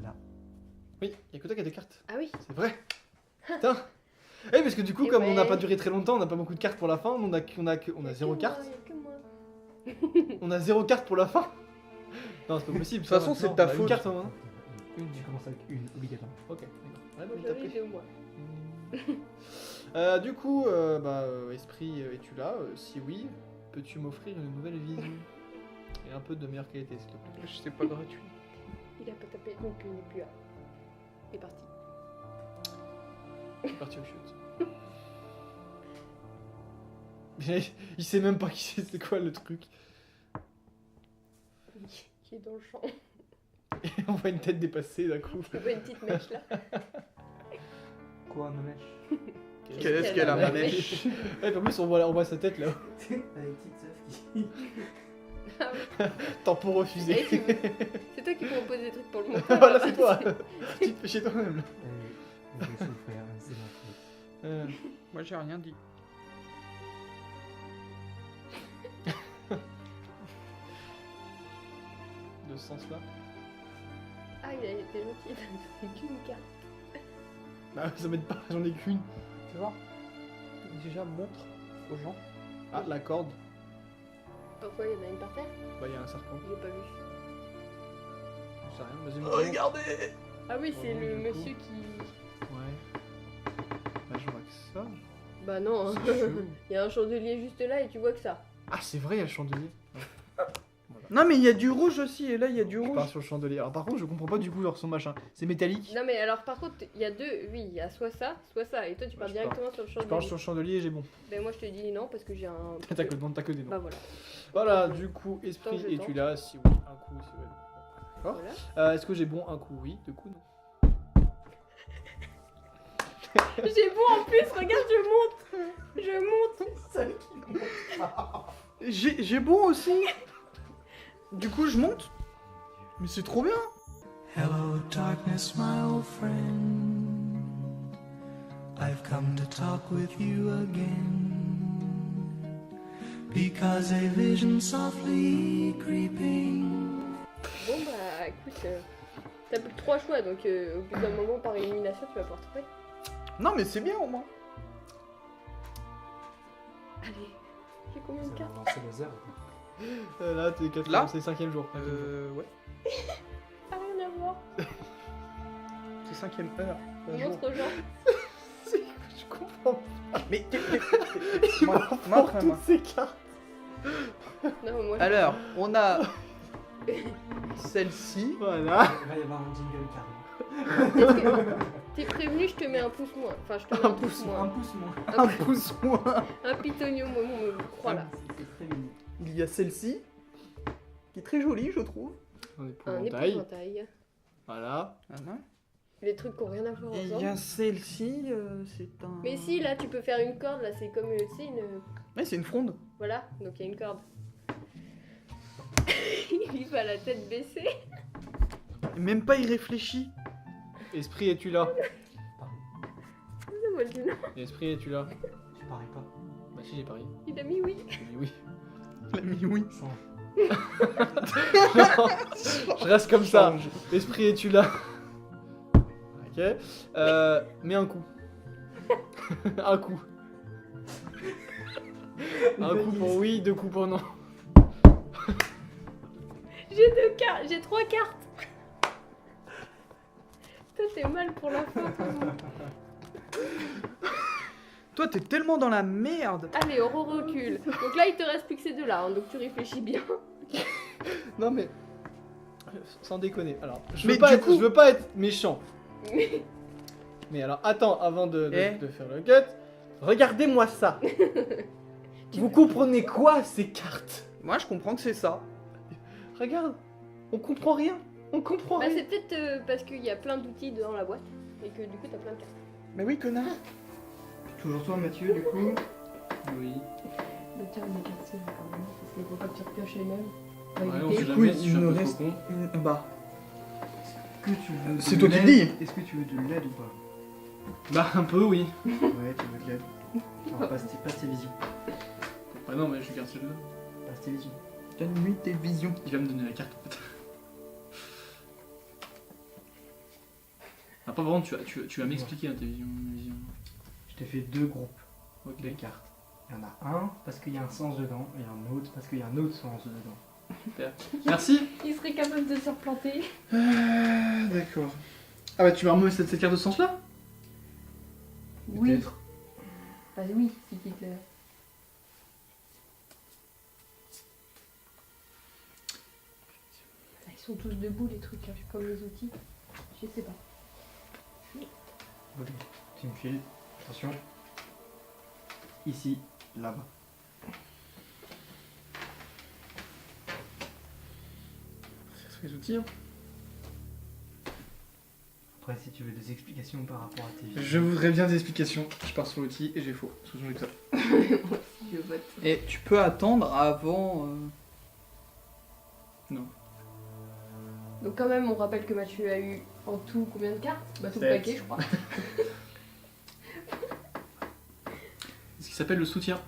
[SPEAKER 5] Là.
[SPEAKER 3] Oui, il y a que toi qui as des cartes.
[SPEAKER 4] Ah oui.
[SPEAKER 3] C'est vrai. Putain. Eh, parce que du coup,
[SPEAKER 4] Et
[SPEAKER 3] comme on n'a
[SPEAKER 4] ouais.
[SPEAKER 3] pas duré très longtemps, on n'a pas beaucoup de cartes pour la fin, on a 0 cartes.
[SPEAKER 4] Il y a que moi.
[SPEAKER 3] On a 0 cartes pour la fin. Non, c'est pas possible.
[SPEAKER 2] De toute façon, c'est de ta faute.
[SPEAKER 3] Une carte en main.
[SPEAKER 5] Tu commences avec une, obligatoirement.
[SPEAKER 3] Ok, d'accord. Ouais, bah,
[SPEAKER 4] Moi
[SPEAKER 3] j'ai
[SPEAKER 4] j'en ai
[SPEAKER 3] tapé.
[SPEAKER 4] 2 moi.
[SPEAKER 3] Du coup, Esprit, es-tu là Si oui, peux-tu m'offrir une nouvelle vision et un peu de meilleure qualité, s'il te plaît.
[SPEAKER 2] C'est pas gratuit.
[SPEAKER 4] Il a pas tapé donc il n'est plus là. Il est parti.
[SPEAKER 3] C'est parti au chute. Il sait même pas qui c'est quoi le truc.
[SPEAKER 4] Qui est dans le champ.
[SPEAKER 3] Et on voit une tête dépassée d'un coup.
[SPEAKER 4] Tu vois une petite mèche là.
[SPEAKER 5] Quoi, ma mèche?
[SPEAKER 2] Qu'est-ce qu'elle a, ma mèche?
[SPEAKER 3] Ouais, en plus, on voit sa tête là.
[SPEAKER 5] Avec petite sœur qui.
[SPEAKER 4] Ah oui.
[SPEAKER 3] Temps pour refuser.
[SPEAKER 4] Eh, c'est toi qui proposes des trucs pour le montage.
[SPEAKER 3] Voilà, c'est toi. Tu te fais chez toi-même.
[SPEAKER 5] Je vais souffrir, c'est ma faute.
[SPEAKER 2] Moi, j'ai rien dit.
[SPEAKER 3] De ce sens-là.
[SPEAKER 4] Ah il a été gentil, il a donné qu'une carte.
[SPEAKER 3] Bah, ça m'aide pas, j'en ai qu'une.
[SPEAKER 2] Tu vois? Déjà, montre aux gens.
[SPEAKER 3] Ah, la corde.
[SPEAKER 4] Pourquoi il y en a une par terre?
[SPEAKER 3] Bah, il y a un serpent.
[SPEAKER 4] J'ai pas vu.
[SPEAKER 3] Je sais rien, vas-y, montre.
[SPEAKER 2] Regardez!
[SPEAKER 4] Ah oui, c'est
[SPEAKER 3] Oh,
[SPEAKER 4] le
[SPEAKER 3] du coup.
[SPEAKER 4] monsieur qui...
[SPEAKER 3] Ouais. Bah, je vois que ça.
[SPEAKER 4] Bah non,
[SPEAKER 3] C'est chelou.
[SPEAKER 4] il y a un chandelier juste là et tu vois que ça.
[SPEAKER 3] Ah, c'est vrai, il y a le chandelier.
[SPEAKER 2] Non, mais il y a du rouge aussi, et là, il y a du
[SPEAKER 3] Je
[SPEAKER 2] rouge.
[SPEAKER 3] pars sur le chandelier. Alors, par contre, je comprends pas du coup genre son machin. C'est métallique.
[SPEAKER 4] Non mais alors par contre, il y a deux, oui, il y a soit ça, et toi tu pars
[SPEAKER 3] je
[SPEAKER 4] directement sur le
[SPEAKER 3] Je
[SPEAKER 4] chandelier.
[SPEAKER 3] pars sur le chandelier et j'ai bon.
[SPEAKER 4] Ben moi je te dis non parce que j'ai un...
[SPEAKER 3] T'as que, non, t'as que des noms.
[SPEAKER 4] Bah voilà.
[SPEAKER 3] Voilà, du coup, esprit,
[SPEAKER 4] Tant que je
[SPEAKER 3] es-tu
[SPEAKER 4] tente.
[SPEAKER 3] là Si oui, un coup, si oui. D'accord.
[SPEAKER 4] Voilà.
[SPEAKER 3] Est-ce que j'ai bon un coup Oui, deux coups, non.
[SPEAKER 4] J'ai bon en plus, regarde, je monte.
[SPEAKER 2] J'ai bon aussi. Du coup, je monte. Mais c'est trop bien.
[SPEAKER 6] Hello, darkness, my old friend. I've come to talk with you again. Because a vision softly creeping.
[SPEAKER 4] Bon bah écoute, t'as plus que 3 choix donc au bout d'un moment par élimination tu vas pouvoir trouver.
[SPEAKER 2] Non, mais c'est bien au moins.
[SPEAKER 4] Allez, j'ai combien de
[SPEAKER 5] Ça va
[SPEAKER 4] cartes?
[SPEAKER 5] lancer les heures. Quoi.
[SPEAKER 3] Là, t'es 4
[SPEAKER 2] Là
[SPEAKER 3] c'est 5ème jour.
[SPEAKER 2] Ouais.
[SPEAKER 4] Ah rien à voir.
[SPEAKER 2] C'est 5ème heure.
[SPEAKER 4] Montre aux gens.
[SPEAKER 3] Je comprends.
[SPEAKER 2] Mais
[SPEAKER 3] Il m'en faut
[SPEAKER 2] montre-moi.
[SPEAKER 3] toutes ces cartes.
[SPEAKER 4] Non moi
[SPEAKER 2] Alors, on a celle-ci.
[SPEAKER 3] Voilà.
[SPEAKER 5] Il va y avoir un jingle carrément.
[SPEAKER 4] t'es prévenu, je te mets un pouce moins. Enfin je te mets
[SPEAKER 3] Un
[SPEAKER 4] un pouce
[SPEAKER 3] pouce
[SPEAKER 4] moins.
[SPEAKER 5] Un pouce moins.
[SPEAKER 2] Un pouce moins.
[SPEAKER 4] Un pitonium, moi me crois là.
[SPEAKER 5] C'est très mignon.
[SPEAKER 2] Il y a celle-ci. Qui est très jolie, je trouve.
[SPEAKER 3] On est pour
[SPEAKER 4] Un
[SPEAKER 3] taille.
[SPEAKER 4] épouvantail.
[SPEAKER 3] Voilà.
[SPEAKER 4] Les trucs qui ont rien à voir
[SPEAKER 2] Et il y
[SPEAKER 4] ensemble.
[SPEAKER 2] a celle-ci, c'est un...
[SPEAKER 4] Mais si là tu peux faire une corde là, c'est comme tu sais une...
[SPEAKER 2] Ouais, c'est une fronde.
[SPEAKER 4] Voilà, donc il y a une corde. Il va la tête baissée.
[SPEAKER 2] Même pas il réfléchit.
[SPEAKER 3] Esprit, es-tu là
[SPEAKER 4] Ça va le dire non.
[SPEAKER 3] Esprit, es-tu là
[SPEAKER 5] Tu paries pas.
[SPEAKER 3] Bah si, j'ai parié.
[SPEAKER 4] Il a mis oui.
[SPEAKER 3] J'ai dit oui.
[SPEAKER 2] Il a mis oui.
[SPEAKER 5] Change.
[SPEAKER 3] Je reste comme ça. Esprit, es-tu là Ok. Mets un coup. Un coup. Un coup pour oui, deux coups pour non.
[SPEAKER 4] J'ai 2 cartes, j'ai 3 cartes. Toi t'es mal pour la fin.
[SPEAKER 2] Toi, t'es tellement dans la merde.
[SPEAKER 4] Allez, on recule. Donc là il te reste plus que ces deux là, hein, donc tu réfléchis bien.
[SPEAKER 3] Non mais. Sans déconner. Alors, je
[SPEAKER 2] Mais
[SPEAKER 3] veux, pas
[SPEAKER 2] du
[SPEAKER 3] être,
[SPEAKER 2] coup-
[SPEAKER 3] je veux pas être méchant. Mais alors, attends, avant de faire le cut, regardez-moi ça. Vous comprenez quoi ces cartes?
[SPEAKER 2] Moi, je comprends que c'est ça.
[SPEAKER 3] Regarde, on comprend rien. On comprend
[SPEAKER 4] Bah,
[SPEAKER 3] rien.
[SPEAKER 4] c'est peut-être parce qu'il y a plein d'outils dans la boîte et que du coup t'as plein de cartes.
[SPEAKER 2] Mais oui, connard.
[SPEAKER 1] Toujours toi, Mathieu, du coup.
[SPEAKER 3] Oui.
[SPEAKER 4] Le terme des cartes, c'est quand même, parce qu'il faut pas que tu repioches les mêmes.
[SPEAKER 3] Ouais, on
[SPEAKER 4] éviter.
[SPEAKER 3] sait
[SPEAKER 2] Du coup,
[SPEAKER 3] jamais si je suis
[SPEAKER 2] il
[SPEAKER 3] un
[SPEAKER 2] nous
[SPEAKER 3] peu
[SPEAKER 2] reste
[SPEAKER 3] trop con.
[SPEAKER 2] Bah,
[SPEAKER 5] Est-ce que tu veux
[SPEAKER 2] C'est
[SPEAKER 5] de
[SPEAKER 2] toi qui le
[SPEAKER 5] l'aide
[SPEAKER 2] dis.
[SPEAKER 5] Est-ce que tu veux de l'aide ou pas?
[SPEAKER 3] Bah, un peu, oui.
[SPEAKER 5] Ouais, tu veux de l'aide. Alors, passe tes visions.
[SPEAKER 3] Bah non, mais je garde celle-là.
[SPEAKER 5] Passe tes visions.
[SPEAKER 2] donne-lui tes visions.
[SPEAKER 3] Il va me donner la carte en fait. Ah, pas vraiment, tu vas m'expliquer hein, tes visions.
[SPEAKER 5] Je t'ai fait 2 groupes
[SPEAKER 3] Ok.
[SPEAKER 5] de cartes. Il y en a un parce qu'il y a un sens dedans, et un autre parce qu'il y a un autre sens dedans.
[SPEAKER 3] Merci.
[SPEAKER 4] Il serait capable de se replanter.
[SPEAKER 2] D'accord. Ah bah tu vas remettre cette carte de ce sens-là?
[SPEAKER 4] Oui.
[SPEAKER 5] Peut-être.
[SPEAKER 4] Bah oui, c'est qui clair. Ils sont tous debout les trucs, hein, comme les outils. Je sais pas.
[SPEAKER 5] Ok. Tu me files. Attention. Ici, là-bas.
[SPEAKER 3] C'est les outils. Hein.
[SPEAKER 5] Après, si tu veux des explications par rapport à tes visions.
[SPEAKER 2] Je voudrais bien des explications. Je pars sur l'outil et j'ai faux. Souvenez que ça.
[SPEAKER 4] Je vote.
[SPEAKER 2] Et tu peux attendre avant.
[SPEAKER 3] Non.
[SPEAKER 4] Donc quand même, on rappelle que Mathieu a eu en tout combien de cartes? Bah tout le
[SPEAKER 3] 7.
[SPEAKER 4] paquet, je crois.
[SPEAKER 3] C'est ce qui s'appelle le soutien.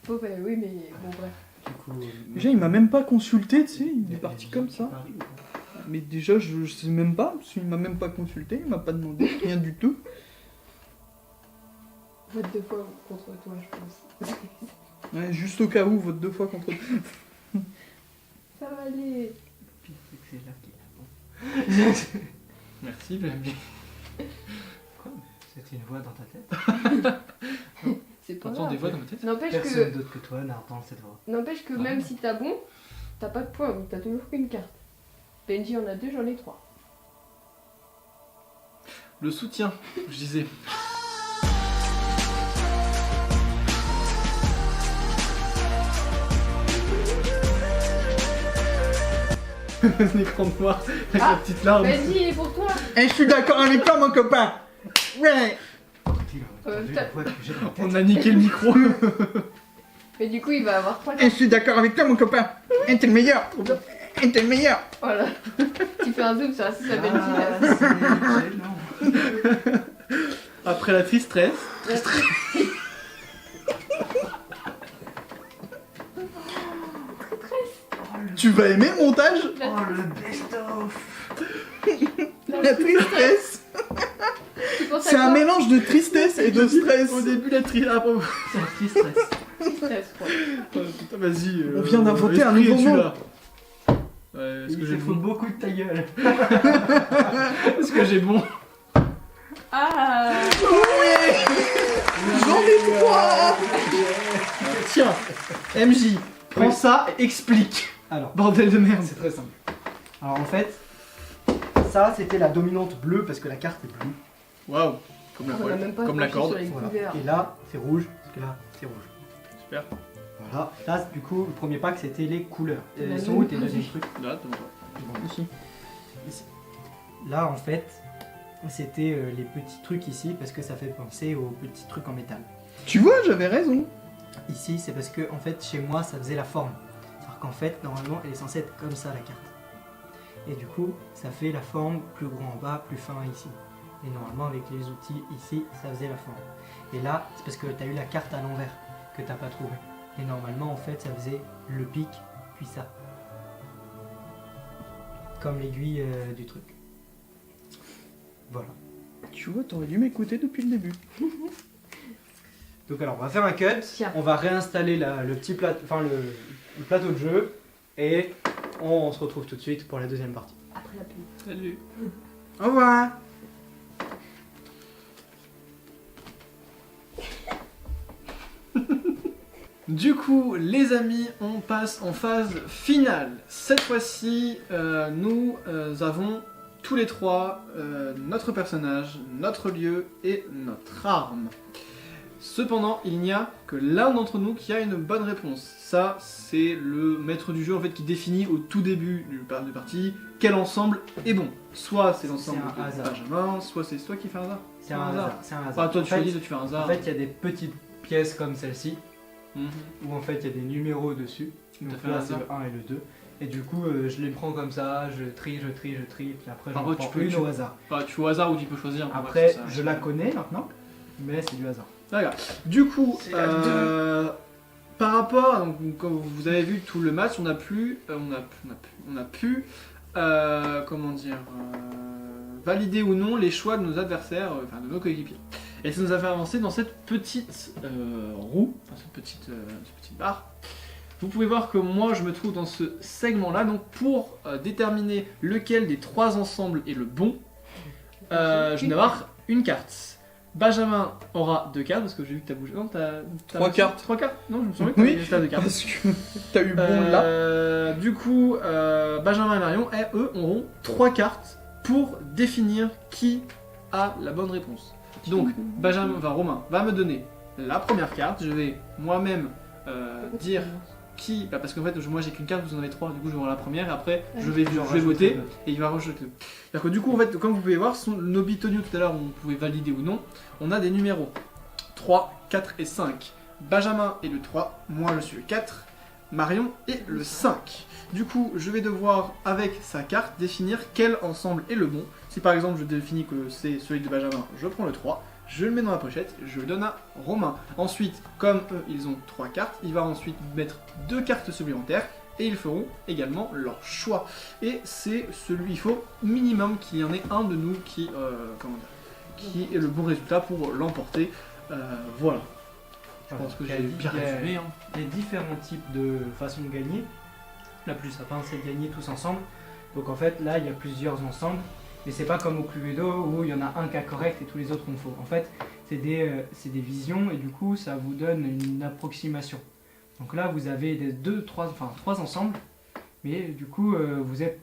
[SPEAKER 4] Oh bah oui, mais bon bref.
[SPEAKER 5] Du coup,
[SPEAKER 2] Déjà, il m'a même pas consulté, tu sais. Il est
[SPEAKER 5] les
[SPEAKER 2] parti
[SPEAKER 5] visions
[SPEAKER 2] comme
[SPEAKER 5] qui
[SPEAKER 2] ça.
[SPEAKER 5] parient, ou pas?
[SPEAKER 2] Mais déjà, je sais même pas. Parce qu'il m'a même pas consulté. Il m'a pas demandé rien du tout.
[SPEAKER 4] Vote 2 fois contre toi, je pense.
[SPEAKER 2] Ouais, juste au cas où, vote 2 fois contre.
[SPEAKER 4] Ça va aller.
[SPEAKER 5] Le pire, c'est que c'est là qui est bon.
[SPEAKER 3] Merci, BMB.
[SPEAKER 5] Quoi? C'était une voix dans ta tête?
[SPEAKER 4] C'est pas
[SPEAKER 3] T'entends
[SPEAKER 4] grave.
[SPEAKER 3] des voix dans ma tête?
[SPEAKER 4] N'empêche
[SPEAKER 5] Personne
[SPEAKER 4] que,
[SPEAKER 5] d'autre que toi n'entend cette voix.
[SPEAKER 4] n'empêche que même si t'as bon, t'as pas de points, donc t'as toujours qu'une carte. Benji en a 2, j'en ai 3.
[SPEAKER 3] Le soutien, je disais. Un écran noir avec la petite larme.
[SPEAKER 4] Benji, il est pour toi.
[SPEAKER 2] Eh, je suis d'accord avec toi, mon copain. Ouais.
[SPEAKER 5] Il a entendu la voix que j'ai dans la tête.
[SPEAKER 3] On a niqué le micro.
[SPEAKER 4] Mais du coup, il va avoir 3
[SPEAKER 2] Eh,
[SPEAKER 4] cartes.
[SPEAKER 2] je suis d'accord avec toi, mon copain. Eh, t'es le meilleur. Eh, t'es le meilleur.
[SPEAKER 4] Voilà. Tu fais un zoom sur la 6 à Benji.
[SPEAKER 5] Ah,
[SPEAKER 4] là.
[SPEAKER 5] c'est excellent.
[SPEAKER 3] Après la tristesse.
[SPEAKER 2] Tu vas aimer le montage?
[SPEAKER 5] Oh, le best-of.
[SPEAKER 2] La tristesse.
[SPEAKER 4] Tu penses à
[SPEAKER 2] C'est un
[SPEAKER 4] quoi?
[SPEAKER 2] mélange de tristesse et de stress.
[SPEAKER 3] Au début, la tristesse. Ah, bon.
[SPEAKER 5] C'est un tristesse.
[SPEAKER 4] Stress, quoi.
[SPEAKER 3] Putain, vas-y.
[SPEAKER 2] On vient d'inventer un
[SPEAKER 3] esprit,
[SPEAKER 2] nouveau
[SPEAKER 3] es-tu
[SPEAKER 2] mot.
[SPEAKER 3] là Ouais, est-ce que
[SPEAKER 5] Il
[SPEAKER 3] j'ai
[SPEAKER 5] te faut
[SPEAKER 3] bon
[SPEAKER 5] beaucoup de ta gueule.
[SPEAKER 3] Est-ce que j'ai bon
[SPEAKER 4] Ah.
[SPEAKER 2] J'en ai 3.
[SPEAKER 3] Tiens, MJ, prends ça et explique.
[SPEAKER 5] Alors,
[SPEAKER 3] Bordel de merde.
[SPEAKER 5] c'est très simple. Alors en fait, ça c'était la dominante bleue parce que la carte est bleue.
[SPEAKER 3] Waouh, comme la
[SPEAKER 4] On a même pas
[SPEAKER 3] comme la
[SPEAKER 4] penché
[SPEAKER 3] corde.
[SPEAKER 4] sur les
[SPEAKER 5] Voilà.
[SPEAKER 4] couleurs.
[SPEAKER 5] Et là, c'est rouge parce que là, c'est rouge.
[SPEAKER 3] Super.
[SPEAKER 5] Voilà. Là, du coup, le premier pack c'était les couleurs.
[SPEAKER 4] On a
[SPEAKER 5] Ils sont
[SPEAKER 4] même
[SPEAKER 5] où tes
[SPEAKER 4] pas
[SPEAKER 5] deuxièmes
[SPEAKER 4] vu.
[SPEAKER 5] trucs?
[SPEAKER 3] Là, attends.
[SPEAKER 2] Ici.
[SPEAKER 5] Là, en fait, c'était les petits trucs ici parce que ça fait penser aux petits trucs en métal.
[SPEAKER 2] Tu vois, j'avais raison.
[SPEAKER 5] Ici, c'est parce que en fait, chez moi, ça faisait la forme. C'est-à-dire qu'en fait, normalement, elle est censée être comme ça la carte. Et du coup, ça fait la forme plus grand en bas, plus fin ici. Et normalement, avec les outils ici, ça faisait la forme. Et là, c'est parce que tu as eu la carte à l'envers que t'as pas trouvé. Et normalement, en fait, ça faisait le pic, puis ça. Comme l'aiguille du truc. Voilà.
[SPEAKER 2] Tu vois, t'aurais dû m'écouter depuis le début.
[SPEAKER 5] Donc alors, on va faire un cut.
[SPEAKER 4] Tiens.
[SPEAKER 5] On va réinstaller le petit plateau, enfin le plateau de jeu. Et on se retrouve tout de suite pour la deuxième partie.
[SPEAKER 4] Après la pub.
[SPEAKER 3] Salut.
[SPEAKER 2] Au revoir.
[SPEAKER 3] Du coup, les amis, on passe en phase finale. Cette fois-ci, nous avons tous les trois notre personnage, notre lieu et notre arme. Cependant, il n'y a que l'un d'entre nous qui a une bonne réponse. Ça, c'est le maître du jeu en fait qui définit au tout début de partie quel ensemble est bon. Soit c'est l'ensemble
[SPEAKER 5] C'est un
[SPEAKER 3] de
[SPEAKER 5] hasard.
[SPEAKER 3] Benjamin, soit c'est toi qui fais un hasard.
[SPEAKER 5] C'est un hasard. C'est un hasard.
[SPEAKER 3] Enfin, toi
[SPEAKER 5] En
[SPEAKER 3] tu
[SPEAKER 5] fait-
[SPEAKER 3] choisis, toi tu fais un hasard.
[SPEAKER 5] En fait, il y a des petites pièces comme celle-ci,
[SPEAKER 3] Mhm.
[SPEAKER 5] où en fait il y a des numéros dessus.
[SPEAKER 3] T'as
[SPEAKER 5] Donc
[SPEAKER 3] fait un
[SPEAKER 5] là c'est
[SPEAKER 3] hasard.
[SPEAKER 5] le 1 et le 2. Et du coup je les prends comme ça, je trie, puis après
[SPEAKER 3] Par
[SPEAKER 5] j'en
[SPEAKER 3] contre,
[SPEAKER 5] prends
[SPEAKER 3] tu peux-
[SPEAKER 5] une
[SPEAKER 3] tu-
[SPEAKER 5] au hasard.
[SPEAKER 3] Enfin, tu fais au hasard ou tu peux choisir. Bref,
[SPEAKER 5] Après
[SPEAKER 3] c'est ça.
[SPEAKER 5] je la connais maintenant, mais c'est du hasard.
[SPEAKER 3] D'accord. Du coup,
[SPEAKER 2] C'est la
[SPEAKER 3] par rapport, donc, comme vous avez vu tout le match, on a pu, comment dire, valider ou non les choix de nos adversaires, enfin de nos coéquipiers. Et ça nous a fait avancer dans cette petite roue, enfin cette petite barre. Vous pouvez voir que moi je me trouve dans ce segment-là, donc pour déterminer lequel des trois ensembles est le bon, je vais avoir une carte. Benjamin aura 2 cartes parce que j'ai vu que t'as bougé. Non, t'as
[SPEAKER 2] 3
[SPEAKER 3] reçu
[SPEAKER 2] cartes.
[SPEAKER 3] 3 cartes. Non, je me souviens
[SPEAKER 2] Oui,
[SPEAKER 3] que t'as 2 cartes.
[SPEAKER 2] parce que t'as eu bon là.
[SPEAKER 3] Du coup, Benjamin et Marion, eux, auront 3 cartes pour définir qui a la bonne réponse. Donc, Romain va me donner la première carte. Je vais moi-même dire qui. Parce qu'en fait, moi j'ai qu'une carte, vous en avez 3. Du coup, je vais avoir la première et après, je vais voter et il va rejeter. C'est-à-dire que du coup, en fait, comme vous pouvez voir, nos bitoniaux tout à l'heure, on pouvait valider ou non. On a des numéros 3, 4 et 5. Benjamin est le 3, moi je suis le 4, Marion est le 5. Du coup, je vais devoir, avec sa carte, définir quel ensemble est le bon. Si par exemple je définis que c'est celui de Benjamin, je prends le 3, je le mets dans la pochette, je le donne à Romain. Ensuite, comme eux, ils ont 3 cartes, il va ensuite mettre 2 cartes supplémentaires et ils feront également leur choix. Et c'est celui, il faut minimum qu'il y en ait un de nous qui est le bon résultat pour l'emporter. Voilà. Je pense que j'ai bien résumé. Hein.
[SPEAKER 5] Il y a différents types de façons de gagner. La plus simple, c'est de gagner tous ensemble. Donc en fait, là, il y a plusieurs ensembles. Mais c'est pas comme au Cluedo où il y en a un cas correct et tous les autres ont faux. En fait, c'est des visions et du coup, ça vous donne une approximation. Donc là, vous avez trois ensembles. Mais du coup, vous êtes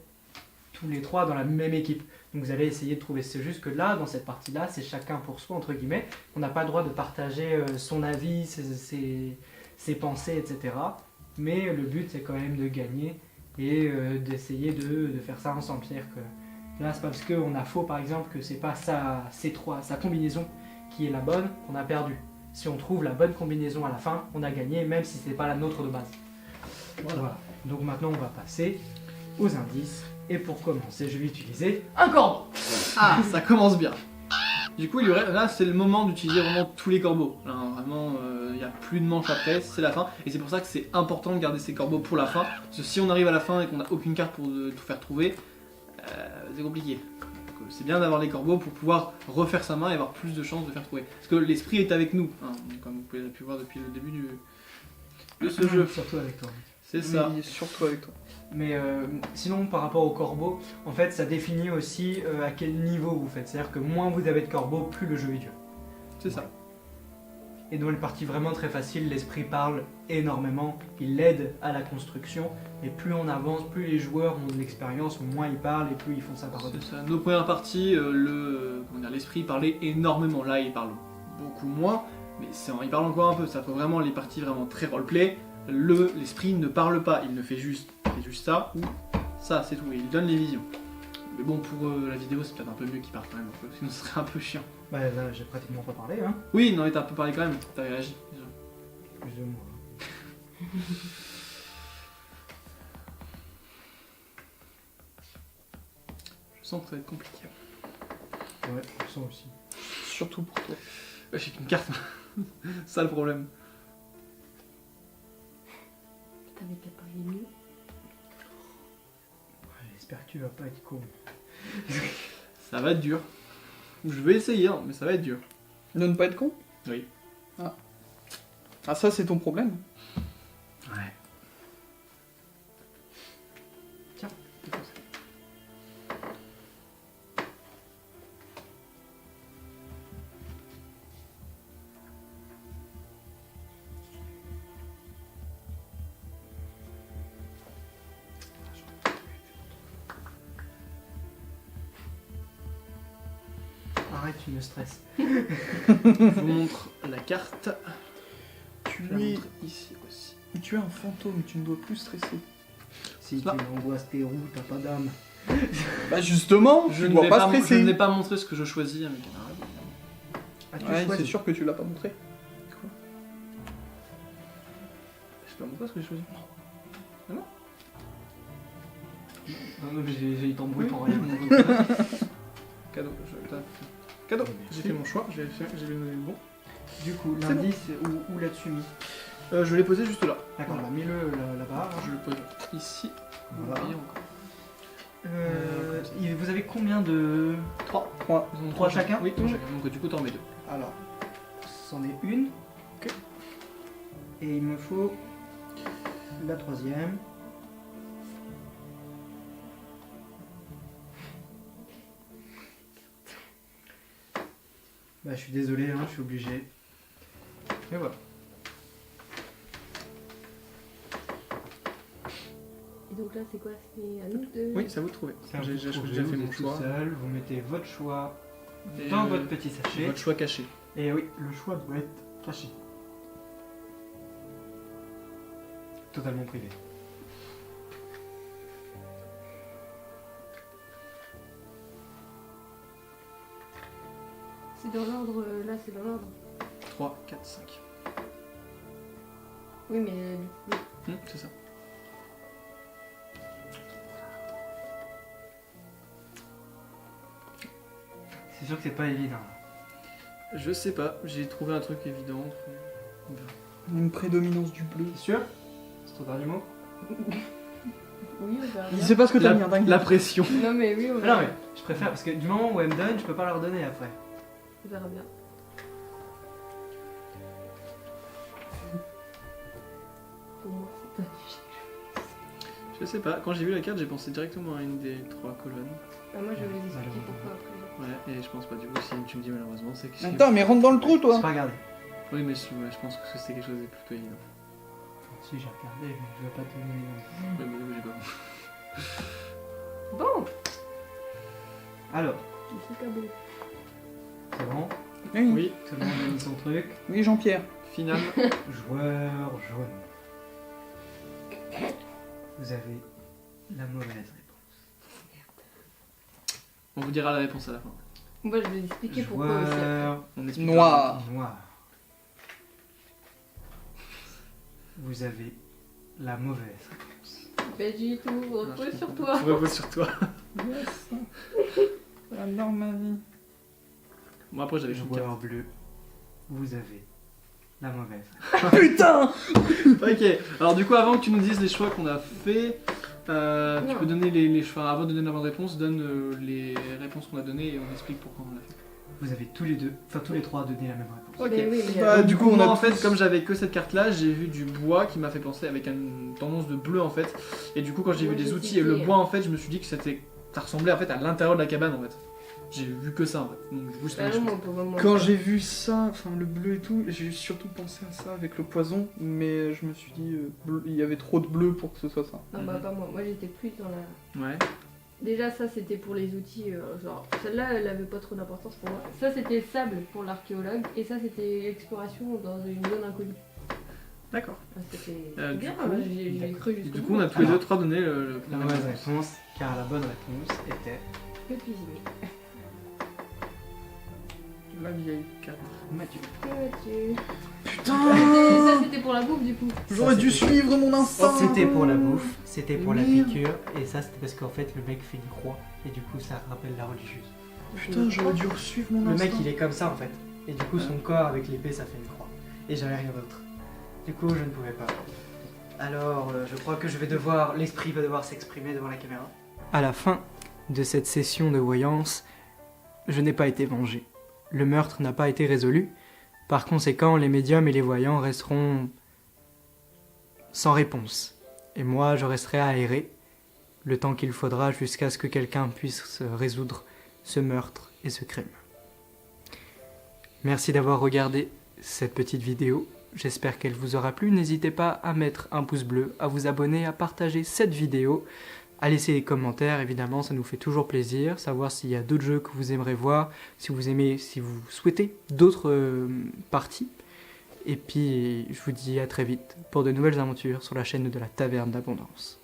[SPEAKER 5] tous les 3 dans la même équipe. Donc vous allez essayer de trouver. C'est juste que là, dans cette partie-là, c'est chacun pour soi, entre guillemets. On n'a pas le droit de partager son avis, ses pensées, etc. Mais le but, c'est quand même de gagner et d'essayer de faire ça ensemble. C'est-à-dire que là, c'est pas parce qu'on a faux, par exemple, que c'est pas sa combinaison qui est la bonne qu'on a perdu. Si on trouve la bonne combinaison à la fin, on a gagné, même si c'est pas la nôtre de base. Voilà. Donc maintenant, on va passer aux indices. Et pour commencer, je vais utiliser un corbeau.
[SPEAKER 3] Ah, ça commence bien. Du coup, là, c'est le moment d'utiliser vraiment tous les corbeaux. Là, vraiment, il n'y a plus de manches après, c'est la fin. Et c'est pour ça que c'est important de garder ces corbeaux pour la fin. Parce que si on arrive à la fin et qu'on n'a aucune carte pour tout faire trouver, c'est compliqué. Donc, c'est bien d'avoir les corbeaux pour pouvoir refaire sa main et avoir plus de chances de faire trouver. Parce que l'esprit est avec nous, hein, comme vous pouvez pu voir depuis le début de ce jeu.
[SPEAKER 5] Surtout avec toi.
[SPEAKER 3] C'est ça.
[SPEAKER 2] Oui, surtout avec toi.
[SPEAKER 5] Mais sinon, par rapport au corbeau, en fait, ça définit aussi à quel niveau vous faites. C'est-à-dire que moins vous avez de corbeaux, plus le jeu est dur.
[SPEAKER 3] C'est ça.
[SPEAKER 5] Et dans les parties vraiment très faciles, l'esprit parle énormément, il aide à la construction, et plus on avance, plus les joueurs ont de l'expérience, moins ils parlent et plus ils font ça par eux.
[SPEAKER 3] C'est ça. Nos premières parties, l'esprit parlait énormément. Là, il parle beaucoup moins, mais il parle encore un peu. Ça fait vraiment les parties vraiment très roleplay. L'esprit ne parle pas, il ne fait juste ça ou ça, c'est tout. Et il donne les visions. Mais bon, pour la vidéo, c'est peut-être un peu mieux qu'il parle quand même, sinon ce serait un peu chiant.
[SPEAKER 5] Bah là, j'ai pratiquement pas parlé, hein.
[SPEAKER 3] Oui, non, mais t'as un peu parlé quand même, t'as réagi déjà.
[SPEAKER 5] Plus de moi.
[SPEAKER 3] Je sens que ça va être compliqué.
[SPEAKER 5] Ouais, je sens aussi.
[SPEAKER 2] Surtout pour toi.
[SPEAKER 3] J'ai qu'une carte, ça le problème.
[SPEAKER 4] T'avais préparé mieux.
[SPEAKER 5] Ouais, j'espère que tu vas pas être con.
[SPEAKER 3] Ça va être dur. Je vais essayer, hein, mais ça va être dur.
[SPEAKER 2] De ne pas être con?
[SPEAKER 3] Oui.
[SPEAKER 2] Ah, ça, c'est ton problème.
[SPEAKER 3] Ouais.
[SPEAKER 5] Tiens. Arrête, tu me stresses.
[SPEAKER 3] Je vous montre la la carte.
[SPEAKER 2] Tu
[SPEAKER 3] Je vais la
[SPEAKER 2] es...
[SPEAKER 3] montrer ici aussi.
[SPEAKER 2] tu es un fantôme, tu ne dois plus stresser.
[SPEAKER 5] Si
[SPEAKER 3] Ça.
[SPEAKER 5] tu angoisses tes roues, t'as pas d'âme.
[SPEAKER 2] Bah justement,
[SPEAKER 3] Je
[SPEAKER 2] tu
[SPEAKER 3] ne
[SPEAKER 2] dois
[SPEAKER 3] vais
[SPEAKER 2] pas
[SPEAKER 3] pas, je
[SPEAKER 2] stresser.
[SPEAKER 3] n'ai pas montré ce que je choisis à mes camarades.
[SPEAKER 5] Ah, tu
[SPEAKER 2] Ouais, c'est
[SPEAKER 5] choisis.
[SPEAKER 2] sûr que tu l'as pas montré.
[SPEAKER 3] Quoi? Je sais pas montré ce que j'ai choisi.
[SPEAKER 5] Non, non, mais j'ai eu ton bruit pour rien.
[SPEAKER 3] Cadeau. Cadeau. J'ai fait mon choix, j'ai donné le bon.
[SPEAKER 5] Du coup,
[SPEAKER 3] C'est
[SPEAKER 5] l'indice, où l'as-tu mis?
[SPEAKER 3] Je l'ai posé juste là.
[SPEAKER 5] D'accord,
[SPEAKER 3] Voilà.
[SPEAKER 5] bah, mets-le là-bas.
[SPEAKER 3] Je le pose ici.
[SPEAKER 5] Voilà.
[SPEAKER 3] Et encore.
[SPEAKER 5] Vous avez combien de...
[SPEAKER 3] 3.
[SPEAKER 2] 3.
[SPEAKER 5] Trois chacun.
[SPEAKER 3] Oui, 3 chacun. Donc du coup, t'en mets 2.
[SPEAKER 5] Alors, c'en est une.
[SPEAKER 3] Ok.
[SPEAKER 5] Et il me faut la troisième. Bah, je suis désolé, hein, je suis obligé.
[SPEAKER 3] Et voilà.
[SPEAKER 4] Et donc là, c'est quoi? C'est à nous de.
[SPEAKER 3] Oui, ça vous de trouver.
[SPEAKER 5] Ça,
[SPEAKER 3] J'ai
[SPEAKER 5] vous
[SPEAKER 3] déjà
[SPEAKER 5] trouvez,
[SPEAKER 3] fait
[SPEAKER 5] vous
[SPEAKER 3] mon
[SPEAKER 5] êtes tout
[SPEAKER 3] choix.
[SPEAKER 5] seul, vous mettez votre choix
[SPEAKER 3] Et,
[SPEAKER 5] dans votre petit sachet.
[SPEAKER 3] Votre choix caché.
[SPEAKER 5] Et oui, le choix doit être caché. Totalement privé.
[SPEAKER 4] C'est dans l'ordre. Là, c'est dans l'ordre.
[SPEAKER 3] 3, 4, 5.
[SPEAKER 4] Oui, mais du coup.
[SPEAKER 3] C'est ça.
[SPEAKER 5] C'est sûr que c'est pas évident.
[SPEAKER 3] Je sais pas, j'ai trouvé un truc évident.
[SPEAKER 2] Une prédominance du bleu.
[SPEAKER 5] T'es sûr? C'est ton dernier mot?
[SPEAKER 4] Oui, on verra
[SPEAKER 2] Il
[SPEAKER 4] bien.
[SPEAKER 2] sait pas ce que t'as mis, hein, dingue.
[SPEAKER 3] La pression.
[SPEAKER 4] Non, mais oui, on
[SPEAKER 5] Non
[SPEAKER 4] verra,
[SPEAKER 5] mais je préfère parce que du moment où elle me donne, je peux pas la redonner après.
[SPEAKER 4] on verra bien. Pour moi, c'est pas du
[SPEAKER 3] Je sais pas, quand j'ai vu la carte, j'ai pensé directement à une des 3 colonnes.
[SPEAKER 4] Ah, moi, je vais vous expliquer pourquoi après.
[SPEAKER 3] Ouais, et je pense pas du coup, si tu me dis malheureusement, c'est que.
[SPEAKER 2] Attends, mais rentre dans le trou,
[SPEAKER 5] Je
[SPEAKER 2] toi.
[SPEAKER 5] pas regardé.
[SPEAKER 3] Oui, mais je pense que c'était quelque chose de plutôt évident.
[SPEAKER 5] Si j'ai regardé, mais je vais pas te donner.
[SPEAKER 3] Ouais, mais du coup, j'ai pas.
[SPEAKER 4] Bon,
[SPEAKER 5] Alors,
[SPEAKER 4] le truc à beau.
[SPEAKER 5] c'est bon.
[SPEAKER 2] Oui,
[SPEAKER 3] Oui,
[SPEAKER 5] Tout le monde a mis son truc.
[SPEAKER 2] oui Jean-Pierre.
[SPEAKER 3] final.
[SPEAKER 5] Joueur jaune. Vous avez la mauvaise réponse.
[SPEAKER 3] On vous dira la réponse à la fin.
[SPEAKER 4] Moi, je vais expliquer pourquoi aussi après.
[SPEAKER 5] Joueur
[SPEAKER 3] On explique.
[SPEAKER 2] Noir.
[SPEAKER 5] noir. Vous avez la mauvaise réponse.
[SPEAKER 4] Benji, tout repose sur toi.
[SPEAKER 3] On repose sur toi.
[SPEAKER 2] Yes. J'adore ma vie.
[SPEAKER 3] Moi, après, j'avais une carte.
[SPEAKER 5] Joueur bleu. Vous avez la mauvaise.
[SPEAKER 2] Putain.
[SPEAKER 3] Ok, alors du coup, avant que tu nous dises les choix qu'on a fait, tu
[SPEAKER 4] Non.
[SPEAKER 3] peux donner les choix. Avant de donner la bonne réponse, donne les réponses qu'on a données et on explique pourquoi on l'a fait.
[SPEAKER 5] Vous avez tous les deux, enfin tous les trois donné la même réponse.
[SPEAKER 3] Ok.
[SPEAKER 4] Mais oui, mais
[SPEAKER 2] Bah, du coup, on
[SPEAKER 3] moi,
[SPEAKER 2] a
[SPEAKER 3] en fait,
[SPEAKER 2] tous-
[SPEAKER 3] comme j'avais que cette carte-là, j'ai vu du bois qui m'a fait penser avec une tendance de bleu en fait. Et du coup, quand j'ai
[SPEAKER 4] Moi,
[SPEAKER 3] vu des
[SPEAKER 4] j'ai
[SPEAKER 3] outils et le
[SPEAKER 4] cité,
[SPEAKER 3] bois en fait, je me suis dit que ça ressemblait en fait à l'intérieur de la cabane en fait. J'ai vu que ça en fait. Donc, du coup, c'était
[SPEAKER 4] Bah
[SPEAKER 3] ma
[SPEAKER 4] non,
[SPEAKER 3] chose.
[SPEAKER 4] moi, pour moi,
[SPEAKER 2] Quand j'ai vu ça, enfin le bleu et tout, j'ai surtout pensé à ça avec le poison, mais je me suis dit, il y avait trop de bleu pour que ce soit ça.
[SPEAKER 4] Non, bah pas moi. Moi, j'étais plus dans la.
[SPEAKER 3] Ouais.
[SPEAKER 4] Déjà, ça c'était pour les outils. Genre, celle-là, elle avait pas trop d'importance pour moi. Ça, c'était sable pour l'archéologue. Et ça, c'était exploration dans une zone inconnue.
[SPEAKER 3] D'accord.
[SPEAKER 4] Ah, c'était
[SPEAKER 3] Du
[SPEAKER 4] bien,
[SPEAKER 3] coup-
[SPEAKER 4] j'ai cru jusqu'au
[SPEAKER 3] Du
[SPEAKER 4] bout.
[SPEAKER 3] coup, on a tous les
[SPEAKER 5] Alors,
[SPEAKER 3] deux trois donné
[SPEAKER 5] La mauvaise réponse, car la bonne réponse était
[SPEAKER 4] Le cuisinier.
[SPEAKER 3] la vieille carte.
[SPEAKER 5] Mathieu.
[SPEAKER 4] Que Mathieu.
[SPEAKER 2] Putain.
[SPEAKER 4] Ça, c'était pour la bouffe, du coup.
[SPEAKER 2] J'aurais
[SPEAKER 5] Ça,
[SPEAKER 2] dû
[SPEAKER 5] c'était-
[SPEAKER 2] suivre mon instinct.
[SPEAKER 5] C'était pour la bouffe, c'était pour la
[SPEAKER 2] Merde.
[SPEAKER 5] piqûre, et ça c'était parce qu'en fait le mec fait une croix, et du coup ça rappelle la religieuse.
[SPEAKER 2] Putain, j'aurais dû suivre mon
[SPEAKER 5] Le
[SPEAKER 2] instinct.
[SPEAKER 5] mec il est comme ça en fait, et du coup son corps avec l'épée ça fait une croix, et j'avais rien d'autre. Du coup je ne pouvais pas. Alors je crois que je vais devoir, l'esprit va devoir s'exprimer devant la caméra. À la fin de cette session de voyance, je n'ai pas été vengé. Le meurtre n'a pas été résolu. Par conséquent, les médiums et les voyants resteront sans réponse. Et moi, je resterai à errer le temps qu'il faudra jusqu'à ce que quelqu'un puisse résoudre ce meurtre et ce crime. Merci d'avoir regardé cette petite vidéo. J'espère qu'elle vous aura plu. N'hésitez pas à mettre un pouce bleu, à vous abonner, à partager cette vidéo, à laisser des commentaires. Évidemment, ça nous fait toujours plaisir. Savoir s'il y a d'autres jeux que vous aimeriez voir, si vous souhaitez d'autres parties.
[SPEAKER 1] Et puis je vous dis à très vite pour de nouvelles aventures sur la chaîne de la Taverne d'Abondance.